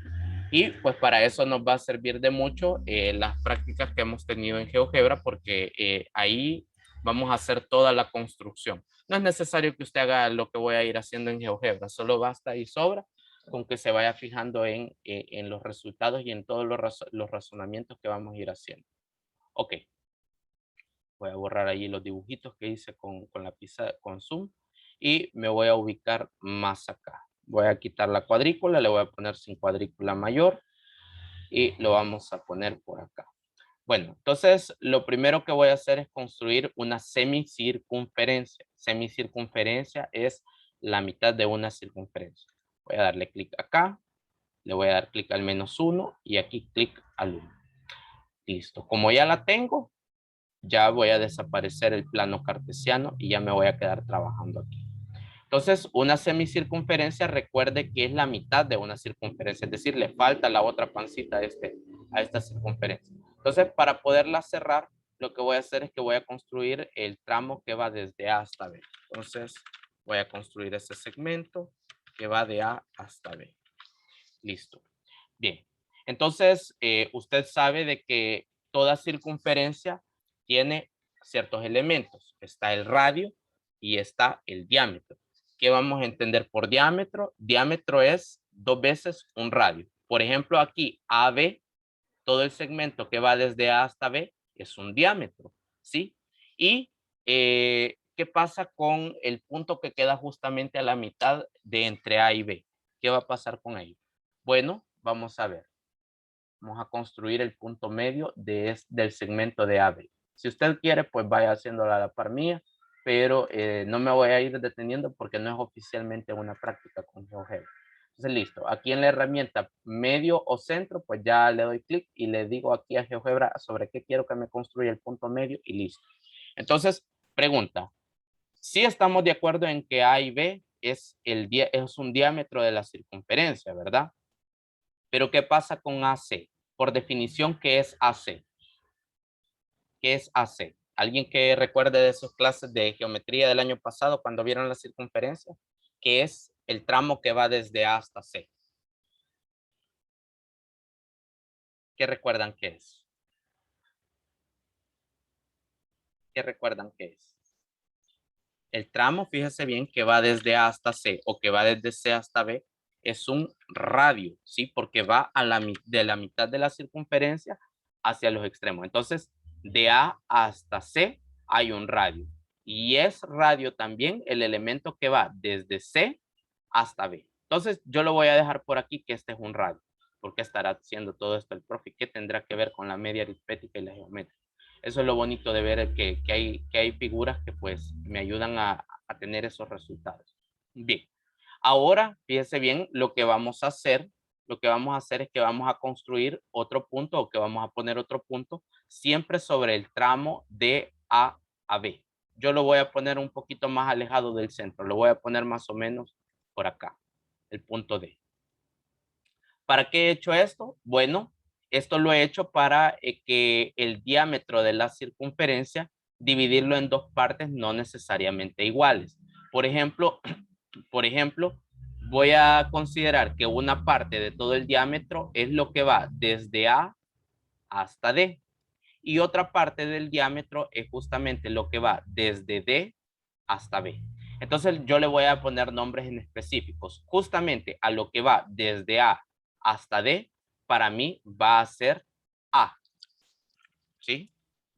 Y pues para eso nos va a servir de mucho las prácticas que hemos tenido en GeoGebra, porque ahí vamos a hacer toda la construcción. No es necesario que usted haga lo que voy a ir haciendo en GeoGebra, solo basta y sobra con que se vaya fijando en los resultados y en todos los razonamientos que vamos a ir haciendo. Ok. Voy a borrar ahí los dibujitos que hice con la pizarra, con Zoom, y me voy a ubicar más acá. Voy a quitar la cuadrícula, le voy a poner sin cuadrícula mayor y lo vamos a poner por acá. Bueno, entonces lo primero que voy a hacer es construir una semicircunferencia. Semicircunferencia es la mitad de una circunferencia. Voy a darle clic acá, le voy a dar clic al -1 y aquí clic al 1. Listo, como ya la tengo, ya voy a desaparecer el plano cartesiano y ya me voy a quedar trabajando aquí. Entonces, una semicircunferencia, recuerde que es la mitad de una circunferencia, es decir, le falta la otra pancita a esta circunferencia. Entonces, para poderla cerrar, lo que voy a hacer es que voy a construir el tramo que va desde A hasta B. Entonces, voy a construir ese segmento que va de A hasta B. Listo. Bien. Entonces, usted sabe de que toda circunferencia tiene ciertos elementos. Está el radio y está el diámetro. ¿Qué vamos a entender por diámetro? Diámetro es 2 veces un radio. Por ejemplo, aquí AB, todo el segmento que va desde A hasta B es un diámetro, ¿sí? Y ¿qué pasa con el punto que queda justamente a la mitad de entre A y B? ¿Qué va a pasar con ello? Bueno, vamos a ver. Vamos a construir el punto medio del segmento de AB. Si usted quiere, pues vaya haciéndolo a la par mía, pero no me voy a ir deteniendo porque no es oficialmente una práctica con GeoGebra. Entonces, listo. Aquí en la herramienta medio o centro, pues ya le doy clic y le digo aquí a GeoGebra sobre qué quiero que me construya el punto medio y listo. Entonces, pregunta. Si estamos de acuerdo en que A y B es un diámetro de la circunferencia, ¿verdad? Pero ¿qué pasa con AC? Por definición, ¿qué es AC? ¿Qué es AC? ¿Alguien que recuerde de sus clases de geometría del año pasado cuando vieron la circunferencia? ¿Qué es el tramo que va desde A hasta C? ¿Qué recuerdan que es? ¿Qué recuerdan que es? El tramo, fíjese bien, que va desde A hasta C o que va desde C hasta B es un radio, ¿sí? Porque va de la mitad de la circunferencia hacia los extremos. Entonces, de A hasta C hay un radio. Y es radio también el elemento que va desde C hasta B. Entonces, yo lo voy a dejar por aquí que este es un radio. Porque estará haciendo todo esto el profe. ¿Qué tendrá que ver con la media aritmética y la geometría? Eso es lo bonito de ver que hay figuras que pues me ayudan a tener esos resultados. Bien, ahora fíjese bien lo que vamos a hacer. Lo que vamos a hacer es que vamos a construir otro punto o que vamos a poner otro punto siempre sobre el tramo de A a B. Yo lo voy a poner un poquito más alejado del centro. Lo voy a poner más o menos por acá, el punto D. ¿Para qué he hecho esto? Bueno, esto lo he hecho para que el diámetro de la circunferencia dividirlo en dos partes no necesariamente iguales. Por ejemplo, voy a considerar que una parte de todo el diámetro es lo que va desde A hasta D. Y otra parte del diámetro es justamente lo que va desde D hasta B. Entonces yo le voy a poner nombres en específicos. Justamente a lo que va desde A hasta D, para mí va a ser A. ¿Sí?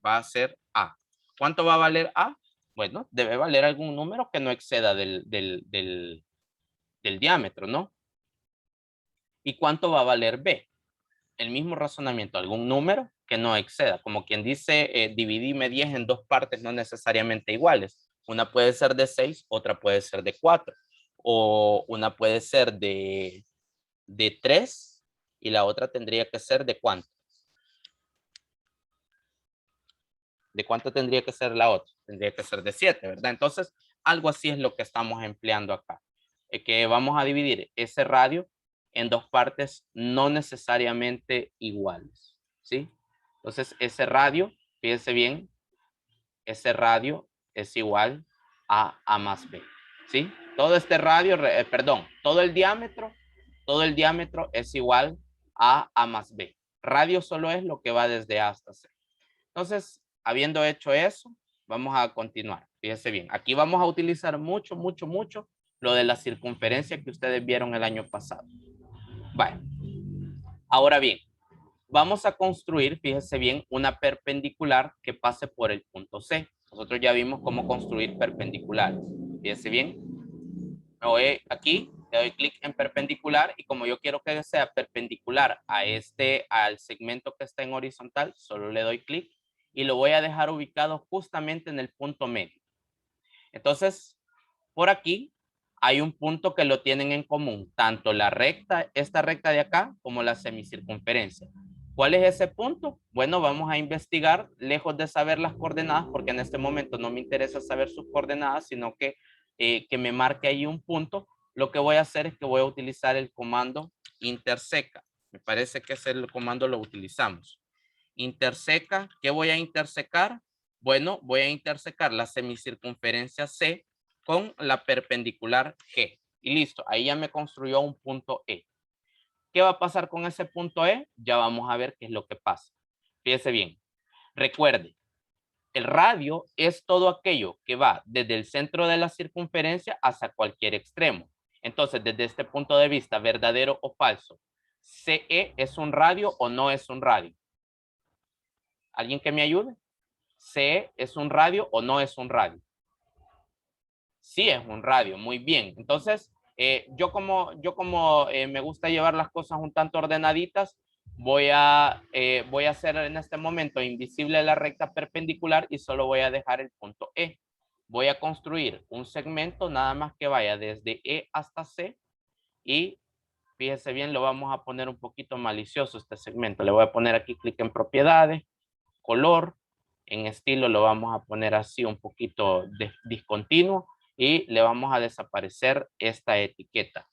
Va a ser A. ¿Cuánto va a valer A? Bueno, debe valer algún número que no exceda del diámetro, ¿no? ¿Y cuánto va a valer B? El mismo razonamiento, algún número que no exceda. Como quien dice, dividime 10 en dos partes no necesariamente iguales. Una puede ser de 6, otra puede ser de 4. O una puede ser de 3 y la otra tendría que ser de ¿cuánto? ¿De cuánto tendría que ser la otra? Tendría que ser de 7, ¿verdad? Entonces, algo así es lo que estamos empleando acá. Que vamos a dividir ese radio en dos partes no necesariamente iguales, ¿sí? Entonces, ese radio, fíjense bien, ese radio es igual a A más B, ¿sí? Todo este radio, perdón, todo el diámetro es igual a A más B. Radio solo es lo que va desde A hasta C. Entonces, habiendo hecho eso, vamos a continuar. Fíjense bien, aquí vamos a utilizar mucho lo de la circunferencia que ustedes vieron el año pasado. Bueno, ahora bien, vamos a construir, fíjense bien, una perpendicular que pase por el punto C. Nosotros ya vimos cómo construir perpendicular. Fíjense bien. Me voy aquí Le doy clic en perpendicular y como yo quiero que sea perpendicular a al segmento que está en horizontal, solo le doy clic y lo voy a dejar ubicado justamente en el punto medio. Entonces, por aquí hay un punto que lo tienen en común, tanto la recta, esta recta de acá, como la semicircunferencia. ¿Cuál es ese punto? Bueno, vamos a investigar, lejos de saber las coordenadas, porque en este momento no me interesa saber sus coordenadas, sino que me marque ahí un punto. Lo que voy a hacer es que voy a utilizar el comando interseca. Me parece que ese comando lo utilizamos. Interseca, ¿qué voy a intersecar? Bueno, voy a intersecar la semicircunferencia C con la perpendicular G. Y listo, ahí ya me construyó un punto E. ¿Qué va a pasar con ese punto E? Ya vamos a ver qué es lo que pasa. Fíjese bien. Recuerde, el radio es todo aquello que va desde el centro de la circunferencia hasta cualquier extremo. Entonces, desde este punto de vista, verdadero o falso, ¿CE es un radio o no es un radio? ¿Alguien que me ayude? ¿CE es un radio o no es un radio? Sí es un radio, muy bien. Entonces, yo como me gusta llevar las cosas un tanto ordenaditas, voy a hacer en este momento invisible la recta perpendicular y solo voy a dejar el punto E. Voy a construir un segmento nada más que vaya desde E hasta C y fíjese bien, lo vamos a poner un poquito malicioso este segmento. Le voy a poner aquí clic en propiedades, color, en estilo lo vamos a poner así un poquito discontinuo y le vamos a desaparecer esta etiqueta,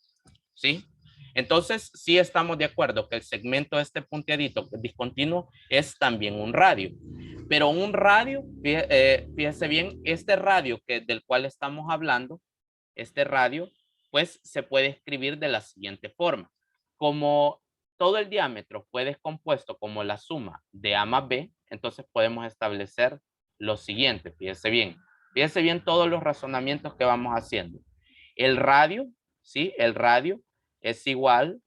¿sí? Entonces, sí estamos de acuerdo que el segmento este punteadito discontinuo es también un radio. Pero un radio, fíjese bien, este radio del cual estamos hablando, este radio, pues se puede escribir de la siguiente forma. Como todo el diámetro fue descompuesto como la suma de A más B, entonces podemos establecer lo siguiente, fíjese bien todos los razonamientos que vamos haciendo. El radio, ¿sí? El radio es igual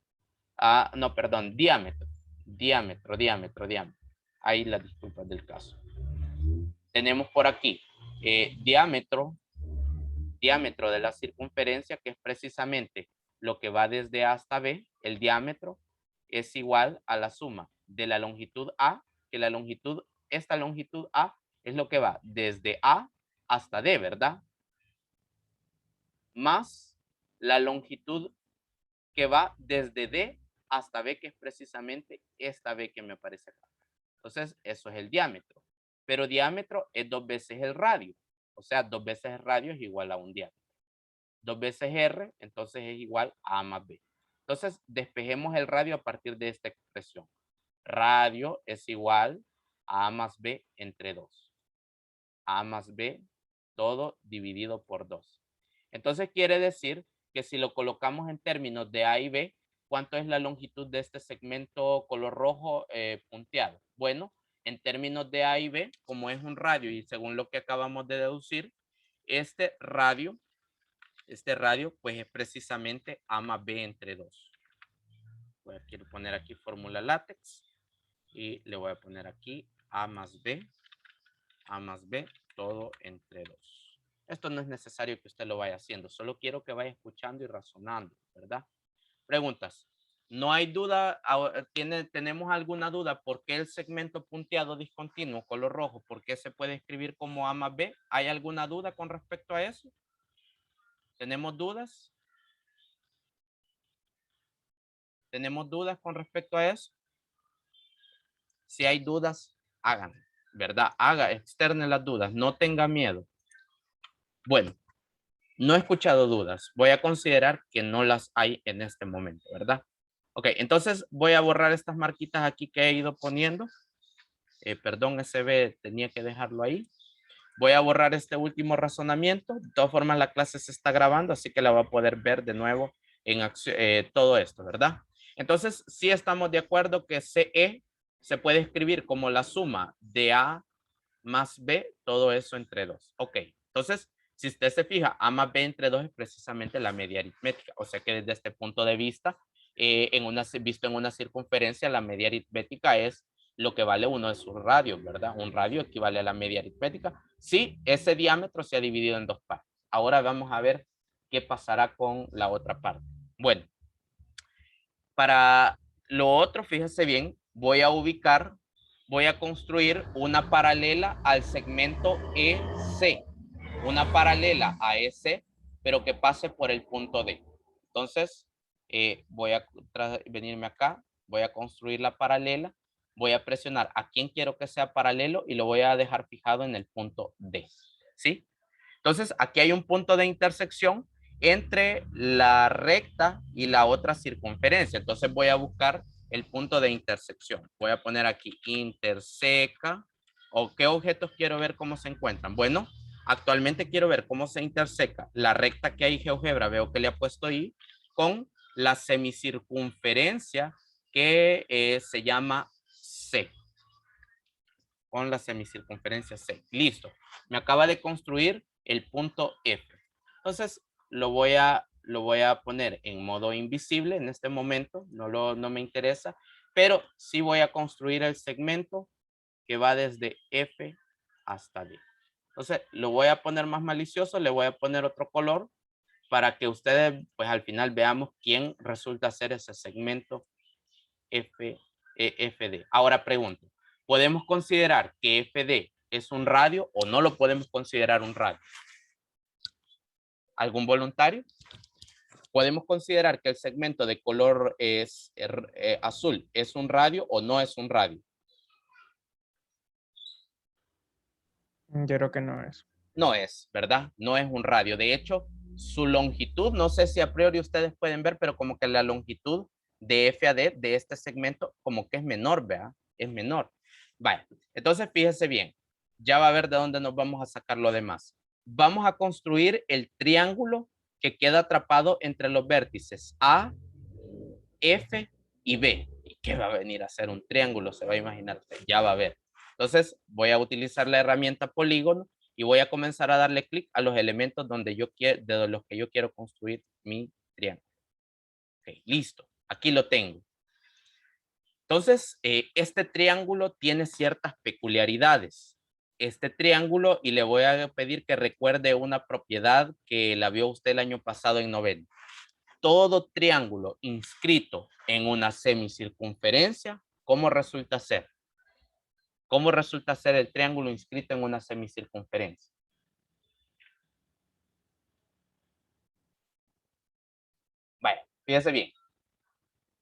a, no, perdón, diámetro. Ahí las disculpas del caso. Tenemos por aquí diámetro de la circunferencia, que es precisamente lo que va desde A hasta B. El diámetro es igual a la suma de la longitud A, que esta longitud A es lo que va desde A hasta D, ¿verdad? Más la longitud que va desde D hasta B, que es precisamente esta B que me aparece acá. Entonces, eso es el diámetro. Pero diámetro es 2 veces el radio. O sea, 2 veces el radio es igual a un diámetro. 2 veces R, entonces es igual a A más B. Entonces, despejemos el radio a partir de esta expresión. Radio es igual a A más B entre 2. A más B, todo dividido por 2. Entonces, quiere decir que si lo colocamos en términos de A y B, ¿cuánto es la longitud de este segmento color rojo punteado? Bueno, en términos de A y B, como es un radio y según lo que acabamos de deducir, este radio pues es precisamente A más B entre 2. Quiero poner aquí fórmula látex y le voy a poner aquí A más B, todo entre 2. Esto no es necesario que usted lo vaya haciendo, solo quiero que vaya escuchando y razonando, ¿verdad? Preguntas. ¿No hay duda? ¿Tenemos alguna duda por qué el segmento punteado discontinuo, color rojo, por qué se puede escribir como A más B? ¿Hay alguna duda con respecto a eso? ¿Tenemos dudas? ¿Tenemos dudas con respecto a eso? Si hay dudas, hagan, ¿verdad? Externen las dudas, no tenga miedo. Bueno, no he escuchado dudas. Voy a considerar que no las hay en este momento, ¿verdad? Ok, entonces voy a borrar estas marquitas aquí que he ido poniendo. Perdón, SB tenía que dejarlo ahí. Voy a borrar este último razonamiento. De todas formas, la clase se está grabando, así que la va a poder ver de nuevo en acción, todo esto, ¿verdad? Entonces, sí estamos de acuerdo que CE se puede escribir como la suma de A más B, todo eso entre 2. Ok, entonces, si usted se fija, A más B entre 2 es precisamente la media aritmética. O sea que desde este punto de vista, visto en una circunferencia, la media aritmética es lo que vale uno de sus radios, ¿verdad? Un radio equivale a la media aritmética. Sí, ese diámetro se ha dividido en 2 partes. Ahora vamos a ver qué pasará con la otra parte. Bueno, para lo otro, fíjese bien, voy a construir una paralela al segmento EC. Una paralela a EC, pero que pase por el punto D. Entonces, voy a venirme acá, voy a construir la paralela, voy a presionar a quien quiero que sea paralelo y lo voy a dejar fijado en el punto D. ¿Sí? Entonces, aquí hay un punto de intersección entre la recta y la otra circunferencia. Entonces, voy a buscar el punto de intersección. Voy a poner aquí interseca. ¿O qué objetos quiero ver cómo se encuentran? Bueno, actualmente quiero ver cómo se interseca la recta que hay en GeoGebra, veo que le ha puesto ahí, con la semicircunferencia que se llama C. Con la semicircunferencia C. Listo. Me acaba de construir el punto F. Entonces, lo voy a poner en modo invisible en este momento. No me interesa. Pero sí voy a construir el segmento que va desde F hasta D. Entonces, lo voy a poner más malicioso. Le voy a poner otro color para que ustedes, pues al final veamos quién resulta ser ese segmento FD. Ahora pregunto, ¿podemos considerar que FD es un radio o no lo podemos considerar un radio? ¿Algún voluntario? ¿Podemos considerar que el segmento de color azul es un radio o no es un radio? Yo creo que no es. No es, ¿verdad? No es un radio. De hecho, su longitud, no sé si a priori ustedes pueden ver, pero como que la longitud de F a D de este segmento como que es menor, ¿verdad? Es menor. Vale, entonces fíjese bien. Ya va a ver de dónde nos vamos a sacar lo demás. Vamos a construir el triángulo que queda atrapado entre los vértices A, F y B. ¿Y qué va a venir a ser un triángulo? Se va a imaginar usted. Ya va a ver. Entonces voy a utilizar la herramienta polígono y voy a comenzar a darle clic a los elementos donde yo quiero, de los que yo quiero construir mi triángulo. Ok, listo. Aquí lo tengo. Entonces, este triángulo tiene ciertas peculiaridades. Este triángulo, y le voy a pedir que recuerde una propiedad que la vio usted el año pasado en noveno. Todo triángulo inscrito en una semicircunferencia, ¿cómo resulta ser? ¿Cómo resulta ser el triángulo inscrito en una semicircunferencia? Vaya, fíjese bien.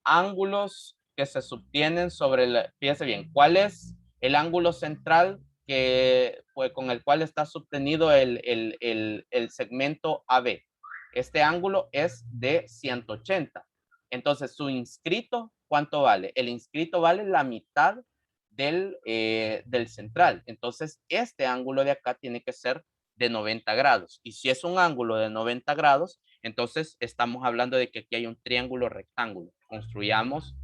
Ángulos que se subtienen sobre la... Fíjese bien, ¿cuál es el ángulo central que, pues, con el cual está subtenido el segmento AB? Este ángulo es de 180. Entonces, su inscrito, ¿cuánto vale? El inscrito vale la mitad del central. Entonces, este ángulo de acá tiene que ser de 90 grados. Y si es un ángulo de 90 grados, entonces estamos hablando de que aquí hay un triángulo rectángulo. Construyamos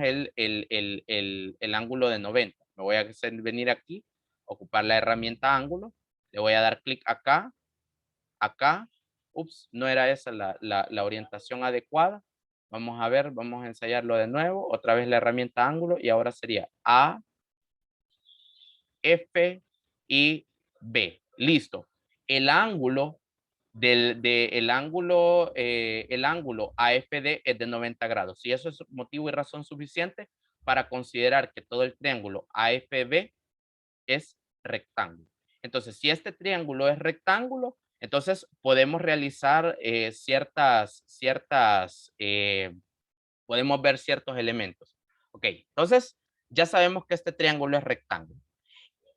el ángulo de 90. Me voy a venir aquí, ocupar la herramienta ángulo. Le voy a dar clic acá, acá. Ups, no era esa la orientación adecuada. Vamos a ver, vamos a ensayarlo de nuevo. Otra vez la herramienta ángulo y ahora sería A, F y B. Listo. El ángulo el ángulo AFD es de 90 grados. Y eso es motivo y razón suficiente para considerar que todo el triángulo AFB es rectángulo. Entonces, si este triángulo es rectángulo, entonces podemos realizar podemos ver ciertos elementos. Ok, entonces ya sabemos que este triángulo es rectángulo.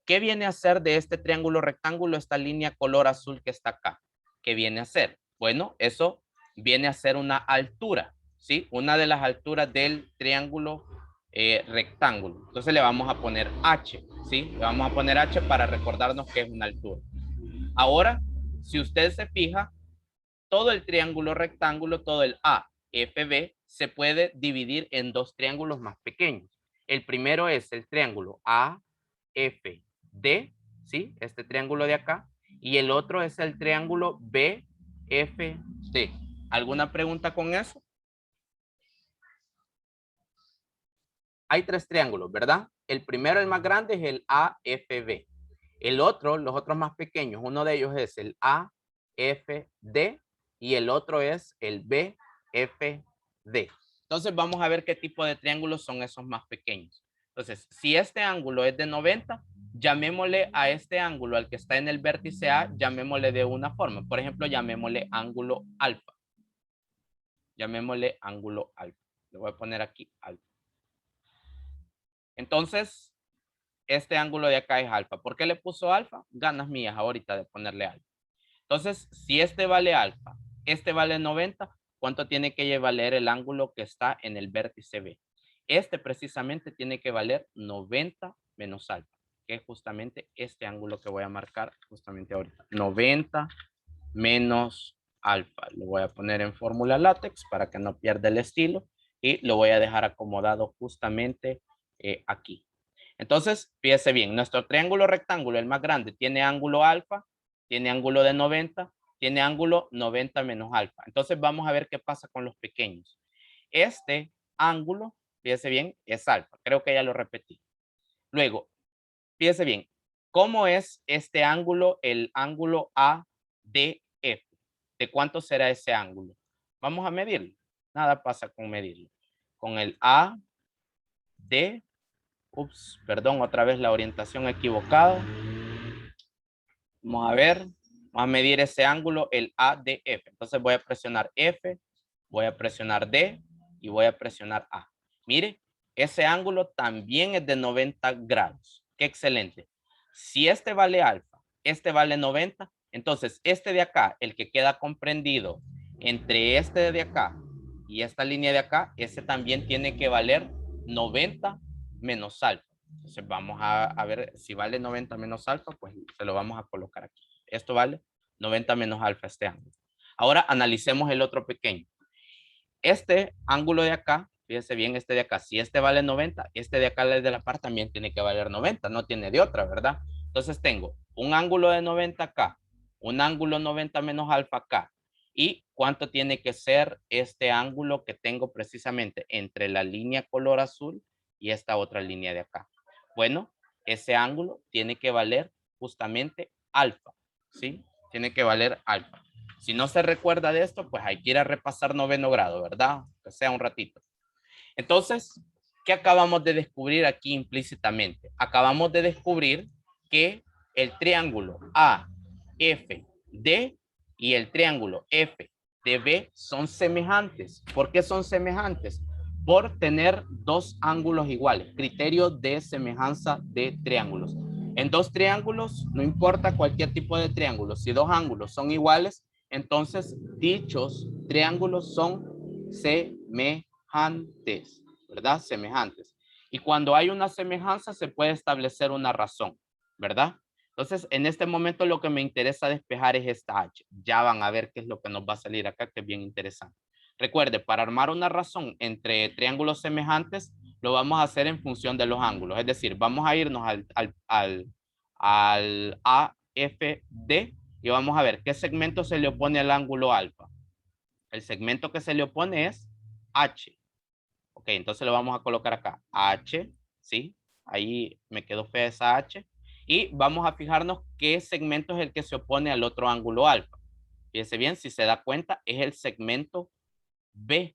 ¿Qué viene a ser de este triángulo rectángulo esta línea color azul que está acá? ¿Qué viene a ser? Bueno, eso viene a ser una altura, ¿sí? Una de las alturas del triángulo rectángulo. Entonces le vamos a poner H, ¿sí? Le vamos a poner H para recordarnos que es una altura. Ahora, si usted se fija, todo el triángulo rectángulo, todo el AFB, se puede dividir en dos triángulos más pequeños. El primero es el triángulo AFD, ¿sí? Este triángulo de acá. Y el otro es el triángulo BFD. ¿Alguna pregunta con eso? Hay tres triángulos, ¿verdad? El primero, el más grande, es el AFB. El otro, los otros más pequeños, uno de ellos es el AFD y el otro es el BFD. FD. Entonces vamos a ver qué tipo de triángulos son esos más pequeños. Entonces, si este ángulo es de 90, llamémosle a este ángulo, al que está en el vértice A, llamémosle de una forma. Por ejemplo, llamémosle ángulo alfa. Llamémosle ángulo alfa. Le voy a poner aquí alfa. Entonces, este ángulo de acá es alfa. ¿Por qué le puso alfa? Ganas mías ahorita de ponerle alfa. Entonces, si este vale alfa, este vale 90, ¿cuánto tiene que valer el ángulo que está en el vértice B? Este precisamente tiene que valer 90 menos alfa, que es justamente este ángulo que voy a marcar justamente ahorita. 90 menos alfa. Lo voy a poner en fórmula látex para que no pierda el estilo y lo voy a dejar acomodado justamente aquí. Entonces, fíjese bien, nuestro triángulo rectángulo, el más grande, tiene ángulo alfa, tiene ángulo de 90, tiene ángulo 90 menos alfa. Entonces, vamos a ver qué pasa con los pequeños. Este ángulo, fíjese bien, es alfa. Creo que ya lo repetí. Luego, fíjese bien, ¿cómo es este ángulo, el ángulo ADF? ¿De cuánto será ese ángulo? Vamos a medirlo. Nada pasa con medirlo. Con el AD, ups, perdón, otra vez la orientación equivocada. Vamos a ver, vamos a medir ese ángulo, el ADF. Entonces voy a presionar F, voy a presionar D y voy a presionar A. Mire, ese ángulo también es de 90 grados. Qué excelente. Si este vale alfa, este vale 90, entonces este de acá, el que queda comprendido entre este de acá y esta línea de acá, ese también tiene que valer 90 menos alfa. Entonces vamos a ver si vale 90 menos alfa, pues se lo vamos a colocar aquí. Esto vale 90 menos alfa este ángulo. Ahora analicemos el otro pequeño. Este ángulo de acá, fíjense bien, este de acá, si este vale 90, este de acá de la par también tiene que valer 90, no tiene de otra, ¿verdad? Entonces tengo un ángulo de 90 acá, un ángulo 90 menos alfa acá. ¿Y cuánto tiene que ser este ángulo que tengo precisamente entre la línea color azul y esta otra línea de acá? Bueno, ese ángulo tiene que valer justamente alfa, ¿sí? Tiene que valer alfa. Si no se recuerda de esto, pues hay que ir a repasar noveno grado, ¿verdad? Que sea un ratito. Entonces, ¿qué acabamos de descubrir aquí implícitamente? Acabamos de descubrir que el triángulo AFD y el triángulo FDB son semejantes. ¿Por qué son semejantes? Por tener dos ángulos iguales. Criterio de semejanza de triángulos. En dos triángulos, no importa cualquier tipo de triángulo, si dos ángulos son iguales, entonces dichos triángulos son semejantes, ¿verdad? Semejantes. Y cuando hay una semejanza se puede establecer una razón, ¿verdad? Entonces, en este momento lo que me interesa despejar es esta H. Ya van a ver qué es lo que nos va a salir acá, que es bien interesante. Recuerde, para armar una razón entre triángulos semejantes, lo vamos a hacer en función de los ángulos. Es decir, vamos a irnos al AFD y vamos a ver qué segmento se le opone al ángulo alfa. El segmento que se le opone es H. Ok, entonces lo vamos a colocar acá. H, ¿sí? Ahí me quedó fea esa H. Y vamos a fijarnos qué segmento es el que se opone al otro ángulo alfa. Fíjense bien, si se da cuenta, es el segmento B.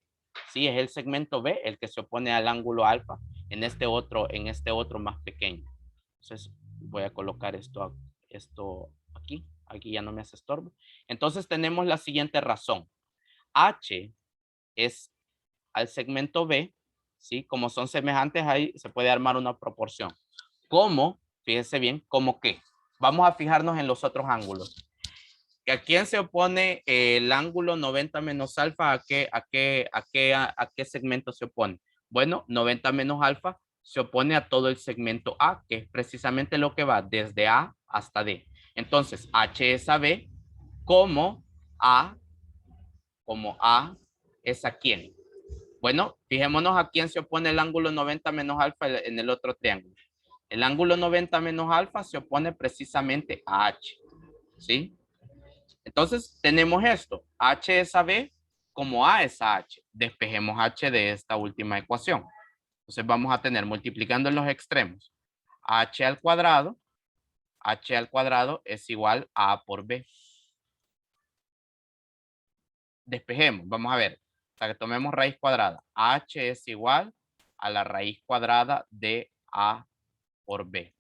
Sí, es el segmento B el que se opone al ángulo alfa en este otro más pequeño. Entonces voy a colocar esto aquí. Aquí ya no me hace estorbo. Entonces tenemos la siguiente razón. H es al segmento B, ¿sí? Como son semejantes, ahí se puede armar una proporción. ¿Cómo? Fíjense bien, ¿cómo qué? Vamos a fijarnos en los otros ángulos. ¿A quién se opone el ángulo 90 menos alfa? ¿A qué segmento se opone? Bueno, 90 menos alfa se opone a todo el segmento A, que es precisamente lo que va desde A hasta D. Entonces, H es a B, como A es a quién. Bueno, fijémonos a quién se opone el ángulo 90 menos alfa en el otro triángulo. El ángulo 90 menos alfa se opone precisamente a H, ¿sí? Entonces, tenemos esto. H es a B como A es a H. Despejemos H de esta última ecuación. Entonces, vamos a tener multiplicando en los extremos. H al cuadrado es igual a A por B. Despejemos. Vamos a ver. hasta que tomemos raíz cuadrada. H es igual a la raíz cuadrada de A por B.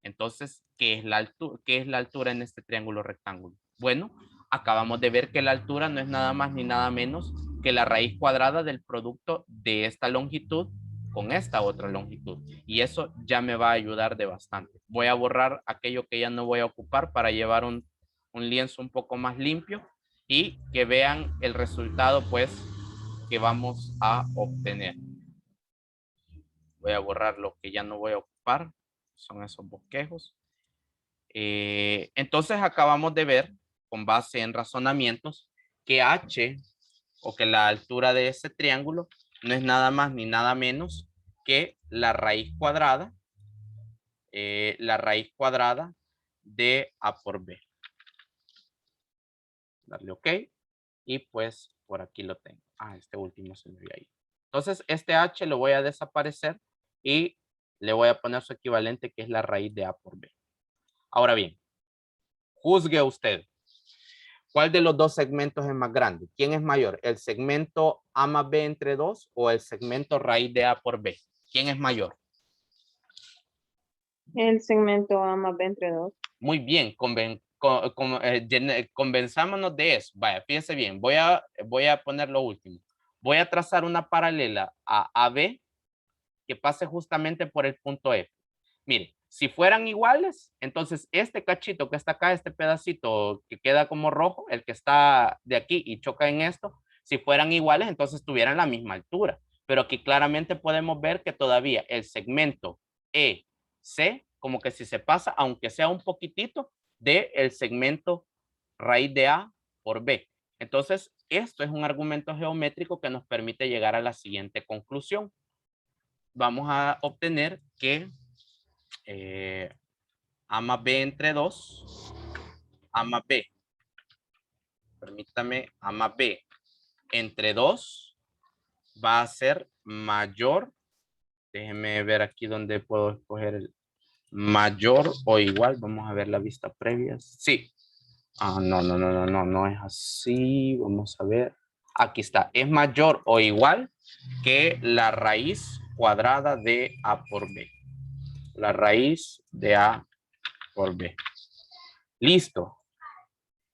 Entonces, ¿qué es la altura en este triángulo rectángulo? Bueno, acabamos de ver que la altura no es nada más ni nada menos que la raíz cuadrada del producto de esta longitud con esta otra longitud. Y eso ya me va a ayudar de bastante. Voy a borrar aquello que ya no voy a ocupar para llevar un lienzo un poco más limpio y que vean el resultado, pues, que vamos a obtener. Voy a borrar lo que ya no voy a ocupar. Son esos bosquejos. Entonces acabamos de ver, con base en razonamientos, que H, o que la altura de ese triángulo, no es nada más ni nada menos que la raíz cuadrada de A por B. Darle OK. Y pues por aquí lo tengo. Este último se me había ido. Entonces este H lo voy a desaparecer y le voy a poner su equivalente, que es la raíz de A por B. Ahora bien, juzgue usted. ¿Cuál de los dos segmentos es más grande? ¿Quién es mayor? ¿El segmento A más B entre 2 o el segmento raíz de A por B? ¿Quién es mayor? El segmento A más B entre 2. Muy bien, convenzámonos de eso. Vaya, fíjense bien, voy a poner lo último. Voy a trazar una paralela a AB que pase justamente por el punto F. Mire, si fueran iguales, entonces este cachito que está acá, este pedacito que queda como rojo, el que está de aquí y choca en esto, si fueran iguales, entonces tuvieran la misma altura. Pero aquí claramente podemos ver que todavía el segmento EC, como que si se pasa, aunque sea un poquitito, del segmento raíz de A por B. Entonces, esto es un argumento geométrico que nos permite llegar a la siguiente conclusión. Vamos a obtener que A más B entre 2, A más B, permítame, A más B entre 2 va a ser mayor. Déjenme ver aquí donde puedo escoger el mayor o igual. Vamos a ver la vista previa. Sí. No es así. Vamos a ver. Aquí está. Es mayor o igual que la raíz cuadrada de A por B. La raíz de A por B. Listo.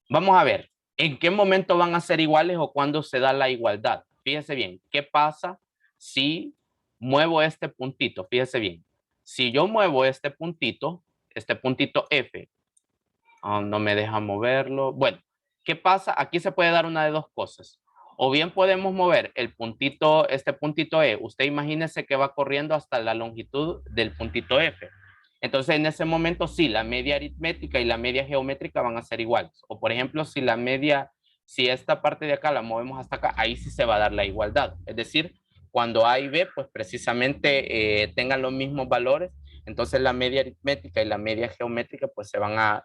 Vamos a ver. ¿En qué momento van a ser iguales o cuándo se da la igualdad? Fíjese bien. ¿Qué pasa si muevo este puntito? Fíjese bien. Si yo muevo este puntito F, no me deja moverlo. Bueno, ¿qué pasa? Aquí se puede dar una de dos cosas. O bien podemos mover el puntito, este puntito E. Usted imagínese que va corriendo hasta la longitud del puntito F. Entonces, en ese momento, sí, la media aritmética y la media geométrica van a ser iguales. O, por ejemplo, si esta parte de acá la movemos hasta acá, ahí sí se va a dar la igualdad. Es decir, cuando A y B, pues precisamente tengan los mismos valores, entonces la media aritmética y la media geométrica pues se van a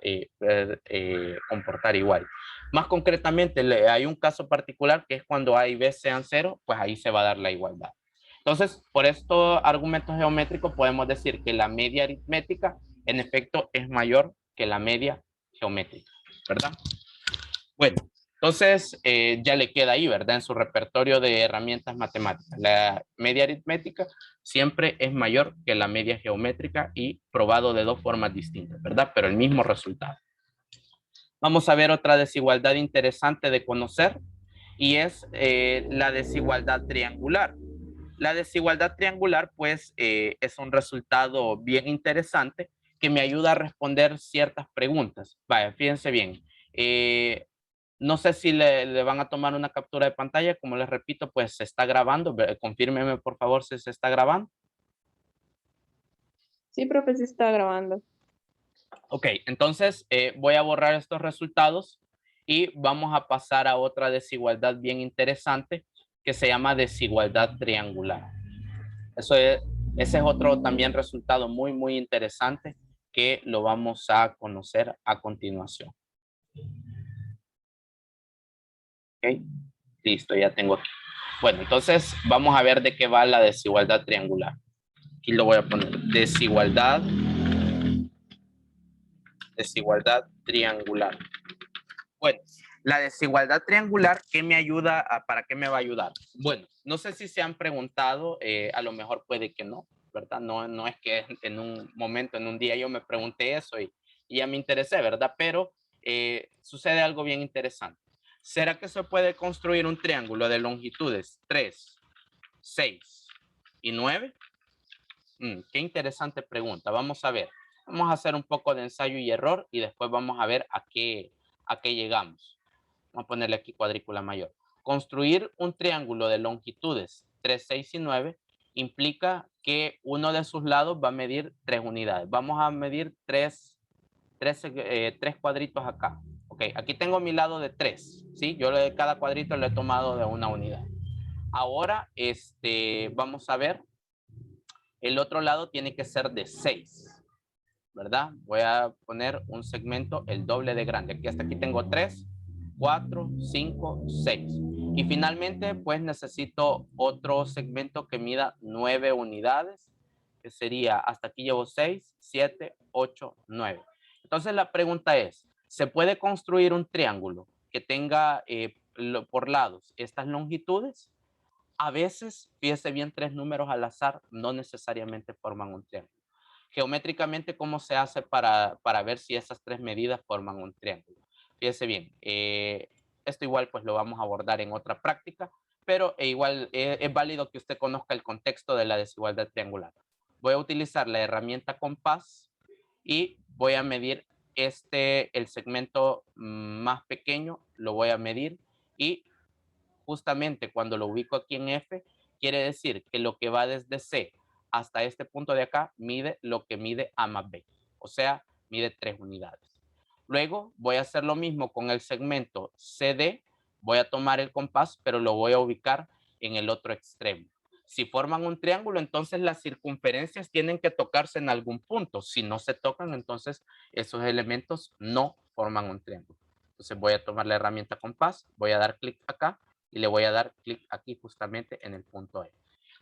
comportar igual. Más concretamente, hay un caso particular que es cuando A y B sean 0, pues ahí se va a dar la igualdad. Entonces, por estos argumentos geométricos podemos decir que la media aritmética en efecto es mayor que la media geométrica, ¿verdad? Bueno, entonces ya le queda ahí, ¿verdad? En su repertorio de herramientas matemáticas. La media aritmética siempre es mayor que la media geométrica y probado de dos formas distintas, ¿verdad? Pero el mismo resultado. Vamos a ver otra desigualdad interesante de conocer y es la desigualdad triangular. La desigualdad triangular, pues, es un resultado bien interesante que me ayuda a responder ciertas preguntas. Vaya, fíjense bien. No sé si le van a tomar una captura de pantalla. Como les repito, pues se está grabando. Confírmeme, por favor, si se está grabando. Sí, profe, sí está grabando. Ok, entonces voy a borrar estos resultados y vamos a pasar a otra desigualdad bien interesante que se llama desigualdad triangular. Ese es otro también resultado muy, muy interesante que lo vamos a conocer a continuación. Ok, listo, ya tengo aquí. Bueno, entonces vamos a ver de qué va la desigualdad triangular. Aquí lo voy a poner. Desigualdad triangular. Bueno, La desigualdad triangular, ¿qué me ayuda? ¿Para qué me va a ayudar? Bueno, no sé si se han preguntado, a lo mejor puede que no, ¿verdad? No es que en un momento, en un día yo me pregunté eso y ya me interesé, ¿verdad? Pero sucede algo bien interesante. ¿Será que se puede construir un triángulo de longitudes 3, 6 y 9? Qué interesante pregunta. Vamos a ver. Vamos a hacer un poco de ensayo y error y después vamos a ver a qué llegamos. Vamos a ponerle aquí cuadrícula mayor. Construir un triángulo de longitudes 3, 6 y 9 implica que uno de sus lados va a medir 3 unidades. Vamos a medir tres cuadritos acá. Ok, aquí tengo mi lado de 3. ¿Sí? Yo de cada cuadrito lo he tomado de una unidad. Ahora, vamos a ver. El otro lado tiene que ser de 6. ¿Verdad? Voy a poner un segmento el doble de grande. Aquí hasta aquí tengo 3, 4, 5, 6. Y finalmente, pues necesito otro segmento que mida 9 unidades, que sería, hasta aquí llevo 6, 7, 8, 9. Entonces la pregunta es, ¿se puede construir un triángulo que tenga por lados estas longitudes? A veces, fíjese bien, 3 números al azar no necesariamente forman un triángulo. Geométricamente, ¿cómo se hace para ver si esas 3 medidas forman un triángulo? Fíjese bien, esto igual pues lo vamos a abordar en otra práctica, pero igual es válido que usted conozca el contexto de la desigualdad triangular. Voy a utilizar la herramienta compás y voy a medir el segmento más pequeño, lo voy a medir y justamente cuando lo ubico aquí en F, quiere decir que lo que va desde C hasta este punto de acá mide lo que mide A más B, o sea, mide 3 unidades. Luego voy a hacer lo mismo con el segmento CD, voy a tomar el compás, pero lo voy a ubicar en el otro extremo. Si forman un triángulo, entonces las circunferencias tienen que tocarse en algún punto. Si no se tocan, entonces esos elementos no forman un triángulo. Entonces voy a tomar la herramienta compás, voy a dar clic acá y le voy a dar clic aquí justamente en el punto E.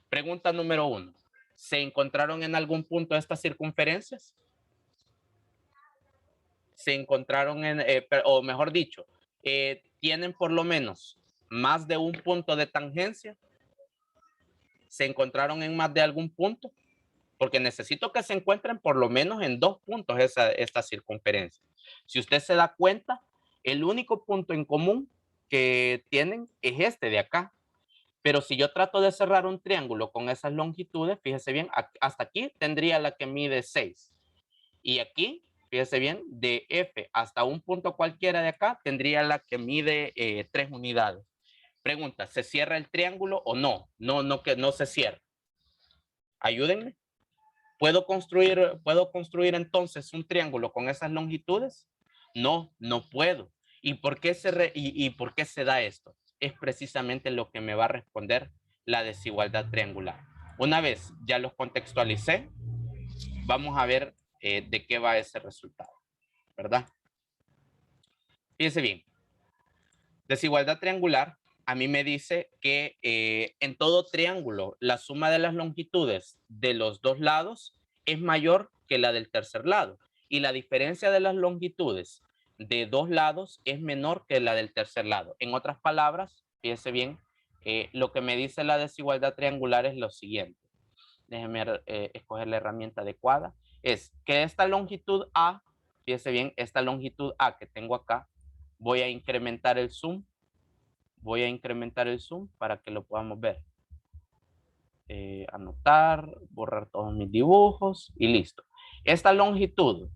Pregunta número 1. ¿Se encontraron en algún punto estas circunferencias? Se encontraron o mejor dicho, ¿tienen por lo menos más de un punto de tangencia? ¿Se encontraron en más de algún punto? Porque necesito que se encuentren por lo menos en 2 puntos esta circunferencia. Si usted se da cuenta, el único punto en común que tienen es este de acá. Pero si yo trato de cerrar un triángulo con esas longitudes, fíjese bien, hasta aquí tendría la que mide 6. Y aquí, fíjese bien, de F hasta un punto cualquiera de acá, tendría la que mide 3 unidades. Pregunta, ¿se cierra el triángulo o no? Que no se cierra. Ayúdenme. ¿Puedo construir entonces un triángulo con esas longitudes? No, no puedo. ¿Y por qué se da esto? Es precisamente lo que me va a responder la desigualdad triangular. Una vez ya los contextualicé, vamos a ver de qué va ese resultado, ¿verdad? Fíjense bien. Desigualdad triangular a mí me dice que en todo triángulo la suma de las longitudes de los dos lados es mayor que la del tercer lado y la diferencia de las longitudes de dos lados es menor que la del tercer lado. En otras palabras, fíjese bien, lo que me dice la desigualdad triangular es lo siguiente. Déjenme escoger la herramienta adecuada. Es que esta longitud A, fíjese bien, esta longitud A que tengo acá, voy a incrementar el zoom. Voy a incrementar el zoom para que lo podamos ver. Anotar, borrar todos mis dibujos y listo. Esta longitud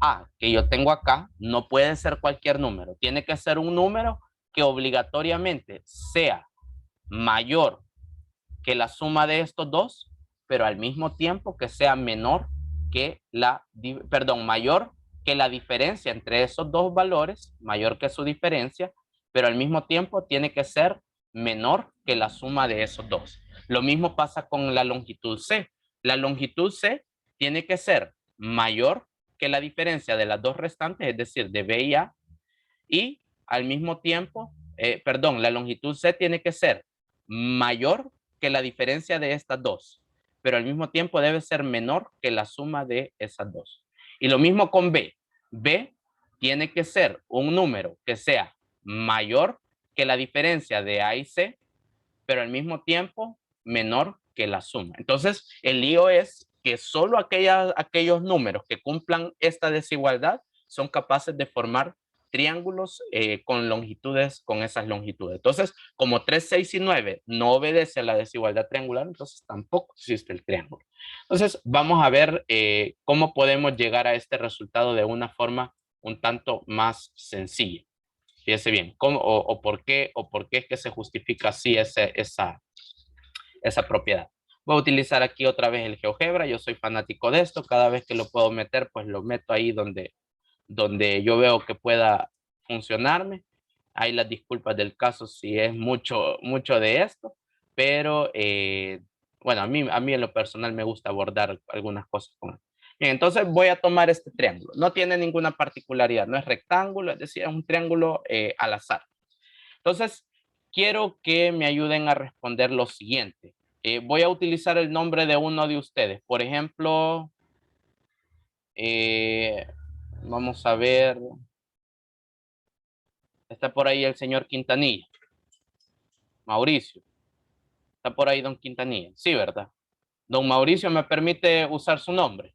A que yo tengo acá no puede ser cualquier número. Tiene que ser un número que obligatoriamente sea mayor que la suma de estos dos, pero al mismo tiempo que sea menor que mayor que la diferencia entre esos dos valores, mayor que su diferencia, pero al mismo tiempo tiene que ser menor que la suma de esos dos. Lo mismo pasa con la longitud C. La longitud C tiene que ser mayor que la diferencia de las dos restantes, es decir, de B y A, y al mismo tiempo, la longitud C tiene que ser mayor que la diferencia de estas dos, pero al mismo tiempo debe ser menor que la suma de esas dos. Y lo mismo con B. B tiene que ser un número que sea mayor que la diferencia de A y C, pero al mismo tiempo menor que la suma. Entonces, el lío es que solo aquellos números que cumplan esta desigualdad son capaces de formar triángulos con longitudes, con esas longitudes. Entonces, como 3, 6 y 9 no obedece a la desigualdad triangular, entonces tampoco existe el triángulo. Entonces, vamos a ver cómo podemos llegar a este resultado de una forma un tanto más sencilla. Fíjese bien, ¿cómo, o por qué es que se justifica así esa propiedad? Voy a utilizar aquí otra vez el GeoGebra. Yo soy fanático de esto. Cada vez que lo puedo meter, pues lo meto ahí donde yo veo que pueda funcionarme. Hay las disculpas del caso si es mucho de esto, pero bueno, a mí en lo personal me gusta abordar algunas cosas con él. Bien, entonces voy a tomar este triángulo. No tiene ninguna particularidad, no es rectángulo, es decir, es un triángulo al azar. Entonces, quiero que me ayuden a responder lo siguiente. Voy a utilizar el nombre de uno de ustedes. Por ejemplo, vamos a ver. Está por ahí el señor Quintanilla. Mauricio. Está por ahí don Quintanilla. Sí, ¿verdad? Don Mauricio, ¿me permite usar su nombre?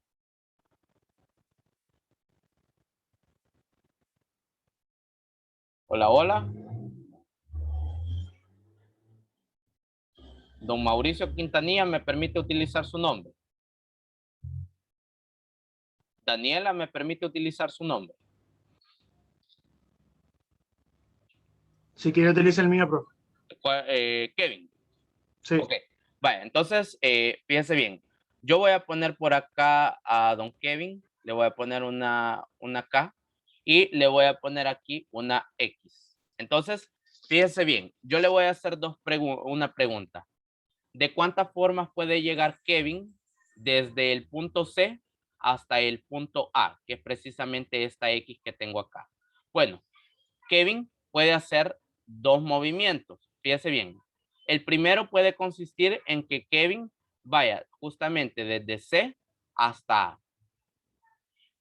Hola, hola. Don Mauricio Quintanilla, ¿me permite utilizar su nombre? Daniela, ¿me permite utilizar su nombre? Si quiere utiliza el mío, profe. Kevin. Sí. Ok. Vaya, entonces, fíjense bien. Yo voy a poner por acá a don Kevin. Le voy a poner una K. Y le voy a poner aquí una X. Entonces, fíjense bien. Yo le voy a hacer una pregunta. ¿De cuántas formas puede llegar Kevin desde el punto C hasta el punto A? Que es precisamente esta X que tengo acá. Bueno, Kevin puede hacer dos movimientos. Fíjese bien. El primero puede consistir en que Kevin vaya justamente desde C hasta A.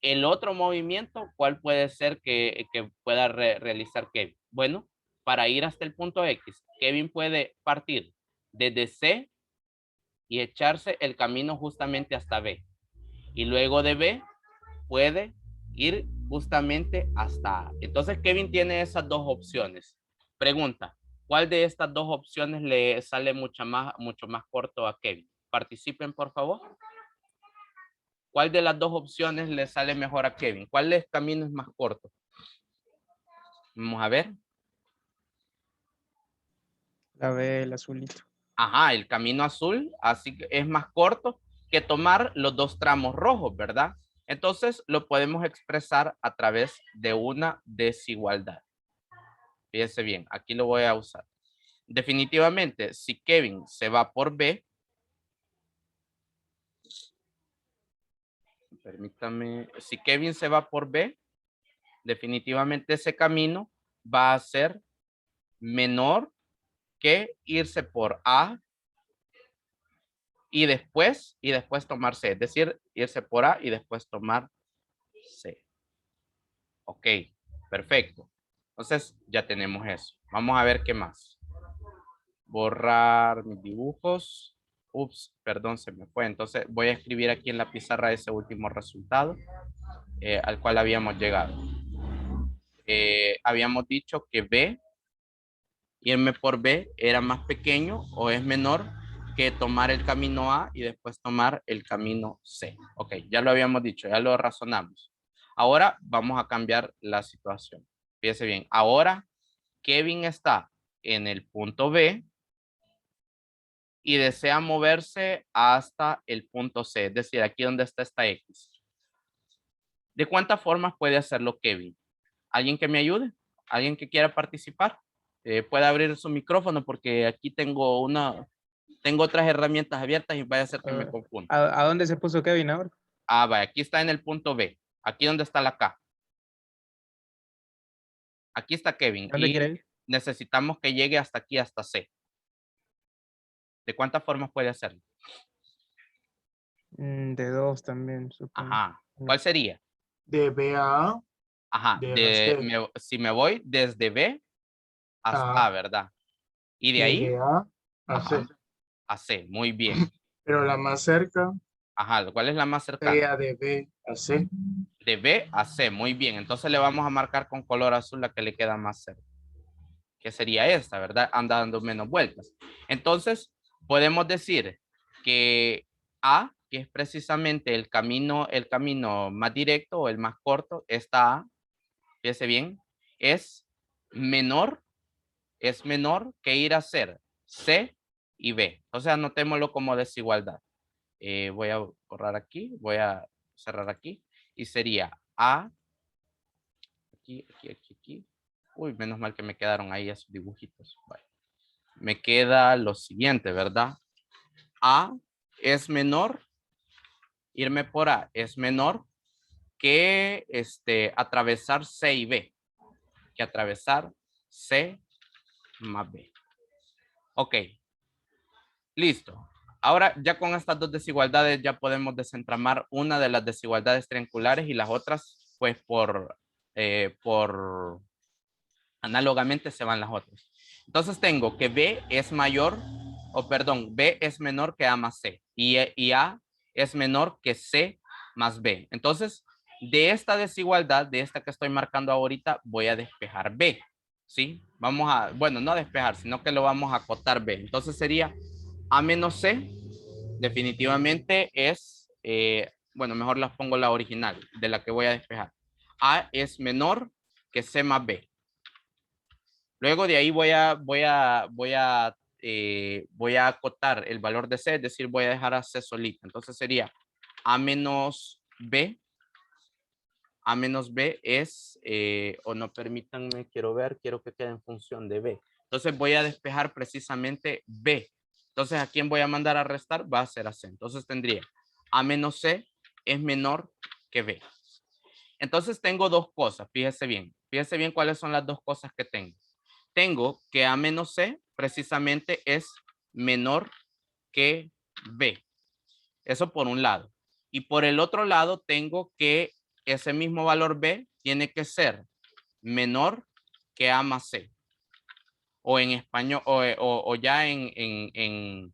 El otro movimiento, ¿cuál puede ser que pueda realizar Kevin? Bueno, para ir hasta el punto X, Kevin puede partir desde C y echarse el camino justamente hasta B. Y luego de B puede ir justamente hasta A. Entonces Kevin tiene esas dos opciones. Pregunta, ¿cuál de estas dos opciones le sale mucho más corto a Kevin? Participen, por favor. ¿Cuál de las dos opciones le sale mejor a Kevin? ¿Cuál es camino es más corto? Vamos a ver. La B, el azulito. Ajá, el camino azul, así que es más corto que tomar los dos tramos rojos, ¿verdad? Entonces lo podemos expresar a través de una desigualdad. Fíjense bien, aquí lo voy a usar. Definitivamente, si Kevin se va por B, permítame, si Kevin se va por B, definitivamente ese camino va a ser menor que irse por A y después tomar C, es decir, irse por A y después tomar C. Ok, perfecto. Entonces ya tenemos eso. Vamos a ver qué más. Borrar mis dibujos. Ups, perdón, se me fue. Entonces voy a escribir aquí en la pizarra ese último resultado al cual habíamos llegado. Habíamos dicho que B, irme por B era más pequeño o es menor que tomar el camino A y después tomar el camino C. Ok, ya lo habíamos dicho, ya lo razonamos. Ahora vamos a cambiar la situación. Fíjese bien, ahora Kevin está en el punto B y desea moverse hasta el punto C, es decir, aquí donde está esta X. ¿De cuántas formas puede hacerlo Kevin? ¿Alguien que me ayude? ¿Alguien que quiera participar? Puede abrir su micrófono porque aquí tengo otras herramientas abiertas y vaya a ser que me confunda. ¿A dónde se puso Kevin ahora? Ah, vaya, aquí está en el punto B. Aquí donde está la K. Aquí está Kevin. ¿Dónde Y quiere ir? necesitamos que llegue hasta aquí, hasta C. ¿De cuántas formas puede hacerlo? De dos también, supongo. Ajá. ¿Cuál sería? De B a A. Ajá. De C. Si me voy desde B hasta A, ¿verdad? Y de ahí De A a C. ajá, a C. Muy bien. Pero la más cerca Ajá, ¿cuál es la más cercana? sería de B a C. De B a C, muy bien. Entonces le vamos a marcar con color azul la que le queda más cerca. Que sería esta, ¿verdad? Anda dando menos vueltas. Entonces, podemos decir que A, que es precisamente el camino más directo o el más corto, esta A, fíjese bien, es menor que ir a hacer C y B. Entonces, anotémoslo como desigualdad. Voy a borrar aquí, voy a cerrar aquí y sería A, aquí. Uy, menos mal que me quedaron ahí esos dibujitos. Vale. Me queda lo siguiente, ¿verdad? A es menor, irme por A es menor que atravesar C y B, que atravesar C más B. Ok, listo. Ahora ya con estas dos desigualdades ya podemos desentramar una de las desigualdades triangulares y las otras pues por análogamente se van las otras. Entonces tengo que B es mayor, B es menor que A más C y A es menor que C más B. Entonces, de esta desigualdad, de esta que estoy marcando ahorita, voy a despejar B. ¿Sí? Vamos a, bueno, no despejar, sino que lo vamos a acotar B. Entonces sería A menos C, definitivamente es, bueno, mejor las pongo la original, de la que voy a despejar. A es menor que C más B. Luego de ahí voy a acotar el valor de C, es decir, voy a dejar a C solita. Entonces sería A menos B. A menos B es, o no, permítanme, quiero que quede en función de B. Entonces voy a despejar precisamente B. Entonces, ¿a quién voy a mandar a restar? Va a ser a C. Entonces tendría A menos C es menor que B. Entonces tengo dos cosas, fíjese bien. Fíjese bien cuáles son las dos cosas que tengo. Tengo que A menos C precisamente es menor que B. Eso por un lado. Y por el otro lado tengo que ese mismo valor B tiene que ser menor que A más C. O en español, o ya en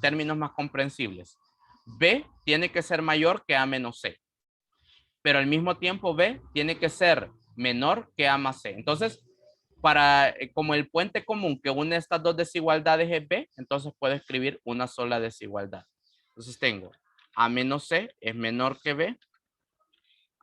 términos más comprensibles. B tiene que ser mayor que A menos C. Pero al mismo tiempo B tiene que ser menor que A más C. Entonces, como el puente común que une estas dos desigualdades es B, entonces puedo escribir una sola desigualdad. Entonces tengo A menos C es menor que B.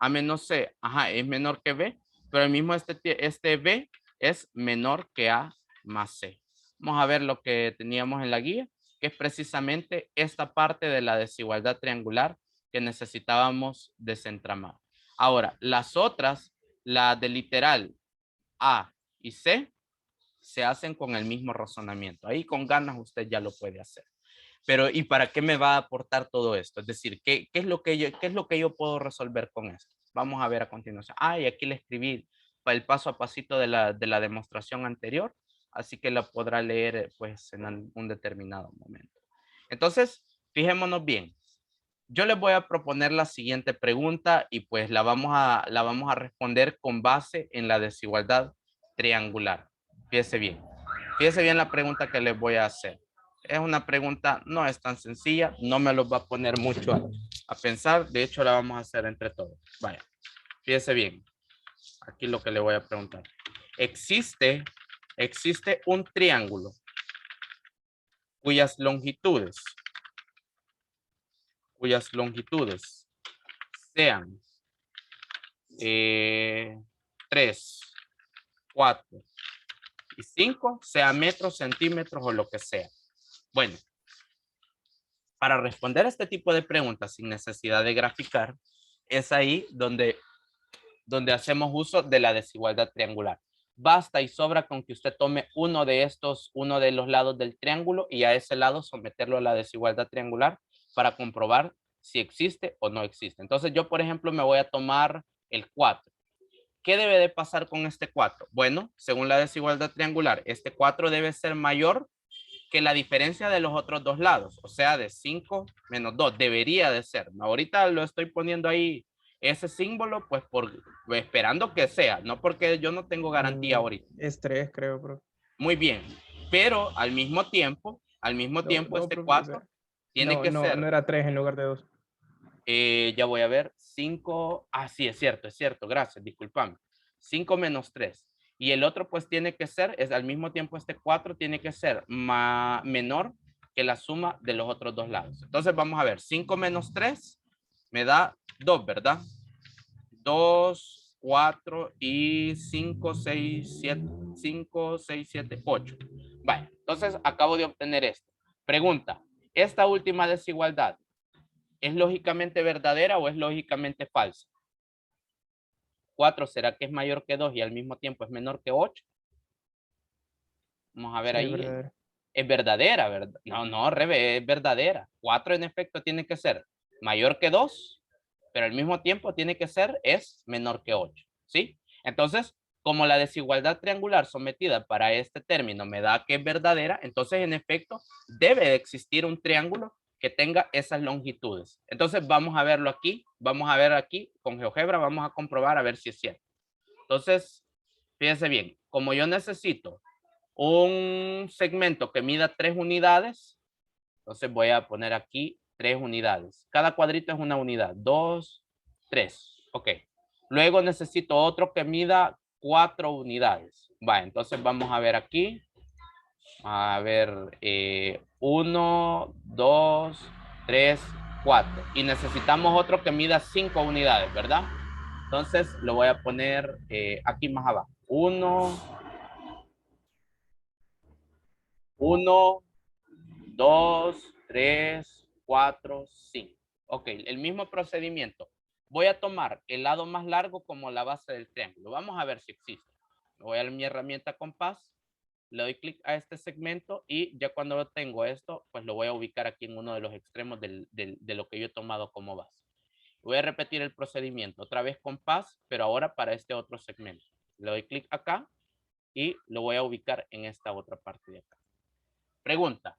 A menos C, ajá, es menor que B, pero el mismo este B es menor que A más C. Vamos a ver lo que teníamos en la guía, que es precisamente esta parte de la desigualdad triangular que necesitábamos desentramar. Ahora, las otras, la de literal A y C, se hacen con el mismo razonamiento. Ahí con ganas usted ya lo puede hacer. Pero, ¿y para qué me va a aportar todo esto? Es decir, ¿qué es lo que yo puedo resolver con esto? Vamos a ver a continuación. Y aquí le escribí el paso a pasito de la demostración anterior, así que lo podrá leer pues en un determinado momento. Entonces, fijémonos bien. Yo les voy a proponer la siguiente pregunta y pues la vamos a responder con base en la desigualdad triangular. Fíjese bien la pregunta que les voy a hacer. Es una pregunta, no es tan sencilla, no me lo va a poner mucho a pensar, de hecho la vamos a hacer entre todos. Vaya, fíjese bien, aquí lo que le voy a preguntar. Existe un triángulo cuyas longitudes sean 3, 4 y 5, sea metros, centímetros o lo que sea. Bueno, para responder a este tipo de preguntas sin necesidad de graficar, es ahí donde hacemos uso de la desigualdad triangular. Basta y sobra con que usted tome uno de los lados del triángulo y a ese lado someterlo a la desigualdad triangular para comprobar si existe o no existe. Entonces yo, por ejemplo, me voy a tomar el 4. ¿Qué debe de pasar con este 4? Bueno, según la desigualdad triangular, este 4 debe ser mayor que la diferencia de los otros dos lados, o sea, de 5 menos 2, debería de ser. Ahorita lo estoy poniendo ahí Ese símbolo, pues esperando que sea, no porque yo no tengo garantía ahorita. Es 3, creo, bro. Muy bien, pero al mismo tiempo No, este profe, 4 tiene no, que no, ser, no era 3 en lugar de 2. ya voy a ver, 5, sí, es cierto, gracias, discúlpame. 5 menos 3. Y el otro pues tiene que ser, es al mismo tiempo este 4 tiene que ser menor que la suma de los otros dos lados. Entonces vamos a ver, 5 menos 3 me da 2, ¿verdad? 2, 4 y 5, 6, 7, 5, 6, 7, 8. Vale, entonces acabo de obtener esto. Pregunta, ¿esta última desigualdad es lógicamente verdadera o es lógicamente falsa? 4, ¿será que es mayor que 2 y al mismo tiempo es menor que 8? Vamos a ver Sí, ahí. verdadero. Es verdadera, ¿verdad? No, al revés, es verdadera. 4 en efecto tiene que ser mayor que 2, pero al mismo tiempo tiene que ser, es menor que 8, ¿sí? Entonces, como la desigualdad triangular sometida para este término me da que es verdadera, entonces en efecto debe de existir un triángulo que tenga esas longitudes. Entonces vamos a verlo aquí, vamos a ver aquí con GeoGebra, vamos a comprobar a ver si es cierto. Entonces, fíjense bien, como yo necesito un segmento que mida 3 unidades, entonces voy a poner aquí 3 unidades. Cada cuadrito es una unidad. 2, 3. Ok. Luego necesito otro que mida 4 unidades. Va, entonces vamos a ver aquí. A ver, 1, 2, 3, 4. Y necesitamos otro que mida 5 unidades, ¿verdad? Entonces lo voy a poner aquí más abajo. 1, 2, 3, 4, 5. Ok, el mismo procedimiento. Voy a tomar el lado más largo como la base del triángulo. Vamos a ver si existe. Voy a mi herramienta compás, le doy clic a este segmento y ya cuando lo tengo esto, pues lo voy a ubicar aquí en uno de los extremos de lo que yo he tomado como base. Voy a repetir el procedimiento, otra vez compás, pero ahora para este otro segmento. Le doy clic acá y lo voy a ubicar en esta otra parte de acá. Pregunta,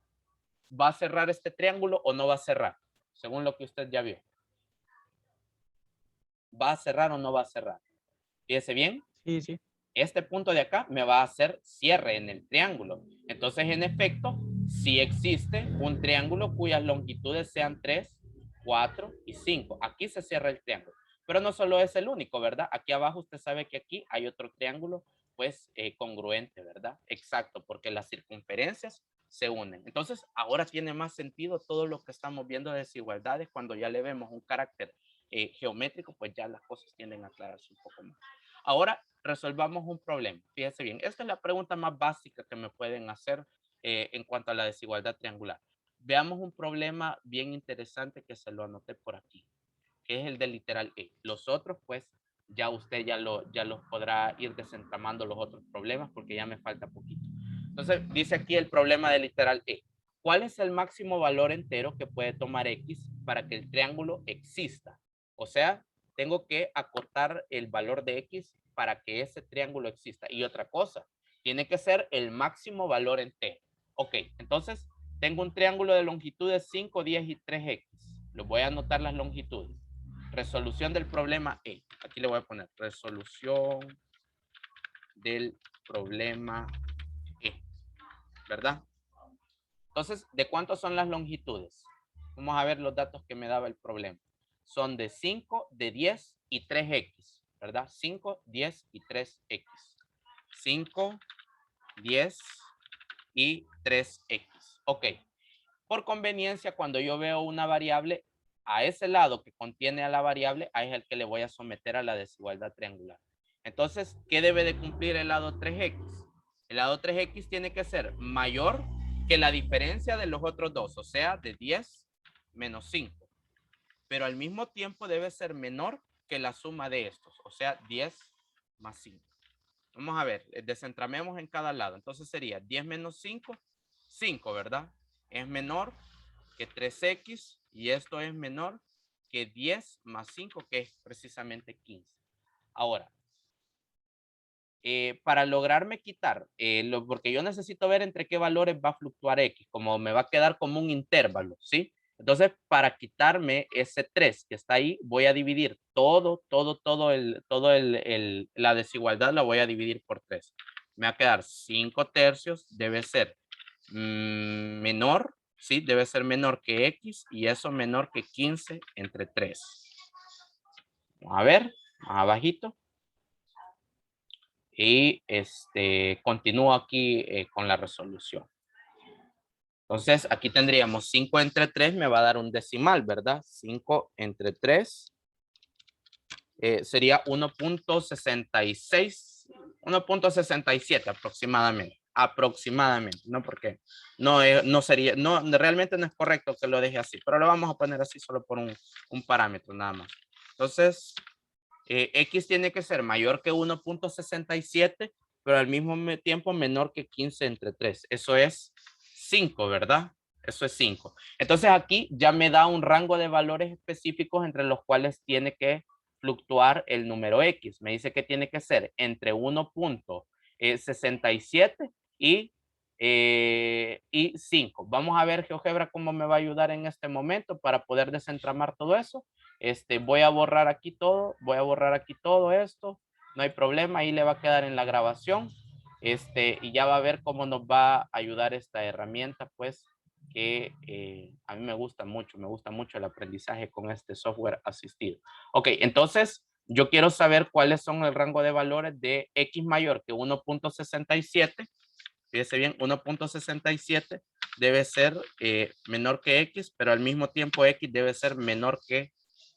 ¿va a cerrar este triángulo o no va a cerrar? Según lo que usted ya vio. ¿Va a cerrar o no va a cerrar? Fíjese bien. Sí, sí. Este punto de acá me va a hacer cierre en el triángulo. Entonces, en efecto, sí existe un triángulo cuyas longitudes sean 3, 4 y 5. Aquí se cierra el triángulo. Pero no solo es el único, ¿verdad? Aquí abajo usted sabe que aquí hay otro triángulo, pues, congruente, ¿verdad? Exacto, porque las circunferencias se unen. Entonces, ahora tiene más sentido todo lo que estamos viendo de desigualdades cuando ya le vemos un carácter geométrico, pues ya las cosas tienden a aclararse un poco más. Ahora resolvamos un problema. Fíjense bien, esta es la pregunta más básica que me pueden hacer en cuanto a la desigualdad triangular. Veamos un problema bien interesante que se lo anoté por aquí, que es el del literal E. Los otros, pues, ya usted ya los podrá ir desentramando los otros problemas porque ya me falta poquito. Entonces, dice aquí el problema del literal E. ¿Cuál es el máximo valor entero que puede tomar X para que el triángulo exista? O sea, tengo que acotar el valor de X para que ese triángulo exista. Y otra cosa, tiene que ser el máximo valor entero. Ok, entonces tengo un triángulo de longitudes 5, 10 y 3X. Les voy a anotar las longitudes. Resolución del problema E. Aquí le voy a poner resolución del problema E. ¿Verdad? Entonces, ¿de cuántos son las longitudes? Vamos a ver los datos que me daba el problema. Son de 5, de 10 y 3X, ¿verdad? 5, 10 y 3X. 5, 10 y 3X. Ok. Por conveniencia, cuando yo veo una variable, a ese lado que contiene a la variable, ahí es el que le voy a someter a la desigualdad triangular. Entonces, ¿qué debe de cumplir el lado 3X? El lado 3X tiene que ser mayor que la diferencia de los otros dos, o sea, de 10 menos 5. Pero al mismo tiempo debe ser menor que la suma de estos, o sea, 10 más 5. Vamos a ver, desentramemos en cada lado. Entonces sería 10 menos 5, 5, ¿verdad? Es menor que 3X y esto es menor que 10 más 5, que es precisamente 15. Ahora, para lograrme quitar, porque yo necesito ver entre qué valores va a fluctuar X, como me va a quedar como un intervalo, ¿sí? Entonces, para quitarme ese 3 que está ahí, voy a dividir la desigualdad la voy a dividir por 3. Me va a quedar 5 tercios, debe ser menor, ¿sí? Debe ser menor que X y eso menor que 15 entre 3. Vamos a ver, más abajito. Y continúo aquí con la resolución. Entonces, aquí tendríamos 5 entre 3 me va a dar un decimal, ¿verdad? 5 entre 3 sería 1.66, 1.67 aproximadamente. Aproximadamente, ¿no? Porque no sería, no, realmente no es correcto que lo deje así, pero lo vamos a poner así solo por un parámetro nada más. Entonces, X tiene que ser mayor que 1.67, pero al mismo tiempo menor que 15 entre 3. Eso es 5, ¿verdad? Eso es 5. Entonces aquí ya me da un rango de valores específicos entre los cuales tiene que fluctuar el número X. Me dice que tiene que ser entre 1.67 y 5. Vamos a ver, GeoGebra, cómo me va a ayudar en este momento para poder desentramar todo eso. Voy a borrar aquí todo esto, no hay problema, ahí le va a quedar en la grabación, y ya va a ver cómo nos va a ayudar esta herramienta, pues, que a mí me gusta mucho el aprendizaje con este software asistido. Ok, entonces, yo quiero saber cuáles son el rango de valores de X mayor que 1.67, fíjese bien, 1.67 debe ser menor que X, pero al mismo tiempo X debe ser menor que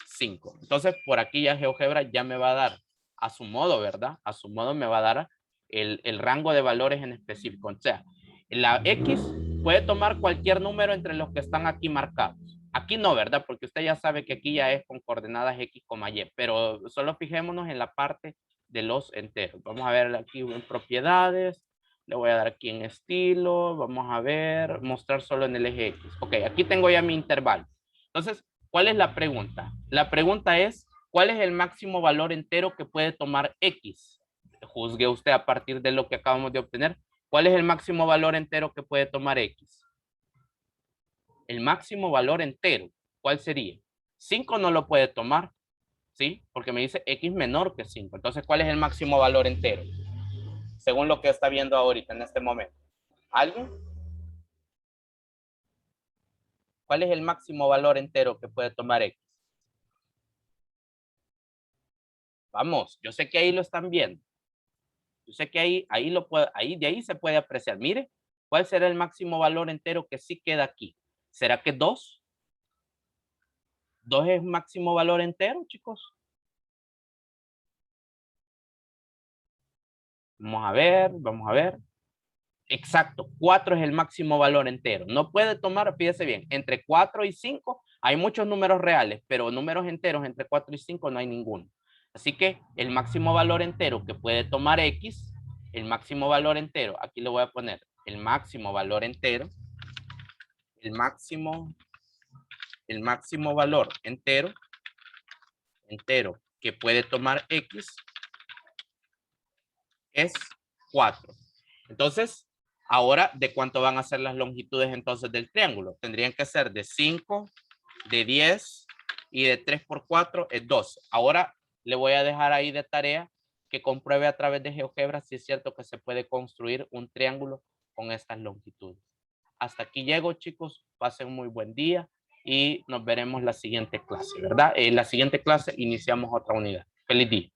5. Entonces, por aquí ya GeoGebra ya me va a dar a su modo, ¿verdad? A su modo me va a dar el rango de valores en específico. O sea, la X puede tomar cualquier número entre los que están aquí marcados. Aquí no, ¿verdad? Porque usted ya sabe que aquí ya es con coordenadas X, Y, pero solo fijémonos en la parte de los enteros. Vamos a ver aquí en propiedades. Le voy a dar aquí en estilo. Vamos a ver, mostrar solo en el eje X. Ok, aquí tengo ya mi intervalo. Entonces, ¿cuál es la pregunta? La pregunta es, ¿cuál es el máximo valor entero que puede tomar X? Juzgue usted a partir de lo que acabamos de obtener. ¿Cuál es el máximo valor entero que puede tomar X? El máximo valor entero, ¿cuál sería? 5 no lo puede tomar, ¿sí? Porque me dice X menor que 5. Entonces, ¿cuál es el máximo valor entero? Según lo que está viendo ahorita en este momento. ¿Alguien? ¿Cuál es el máximo valor entero que puede tomar X? Vamos, yo sé que ahí lo están viendo. Yo sé que de ahí se puede apreciar. Mire, ¿cuál será el máximo valor entero que sí queda aquí? ¿Será que 2? ¿2 es máximo valor entero, chicos? Vamos a ver. Exacto, 4 es el máximo valor entero. No puede tomar, fíjese bien, entre 4 y 5 hay muchos números reales, pero números enteros entre 4 y 5 no hay ninguno. Así que el máximo valor entero que puede tomar X, el máximo valor entero, aquí le voy a poner el máximo valor entero, el máximo valor entero que puede tomar X es 4. Entonces, ahora, ¿de cuánto van a ser las longitudes entonces del triángulo? Tendrían que ser de 5, de 10 y de 3 por 4 es 12. Ahora le voy a dejar ahí de tarea que compruebe a través de GeoGebra si es cierto que se puede construir un triángulo con estas longitudes. Hasta aquí llego, chicos. Pasen un muy buen día y nos veremos la siguiente clase, ¿verdad? En la siguiente clase iniciamos otra unidad. Feliz día.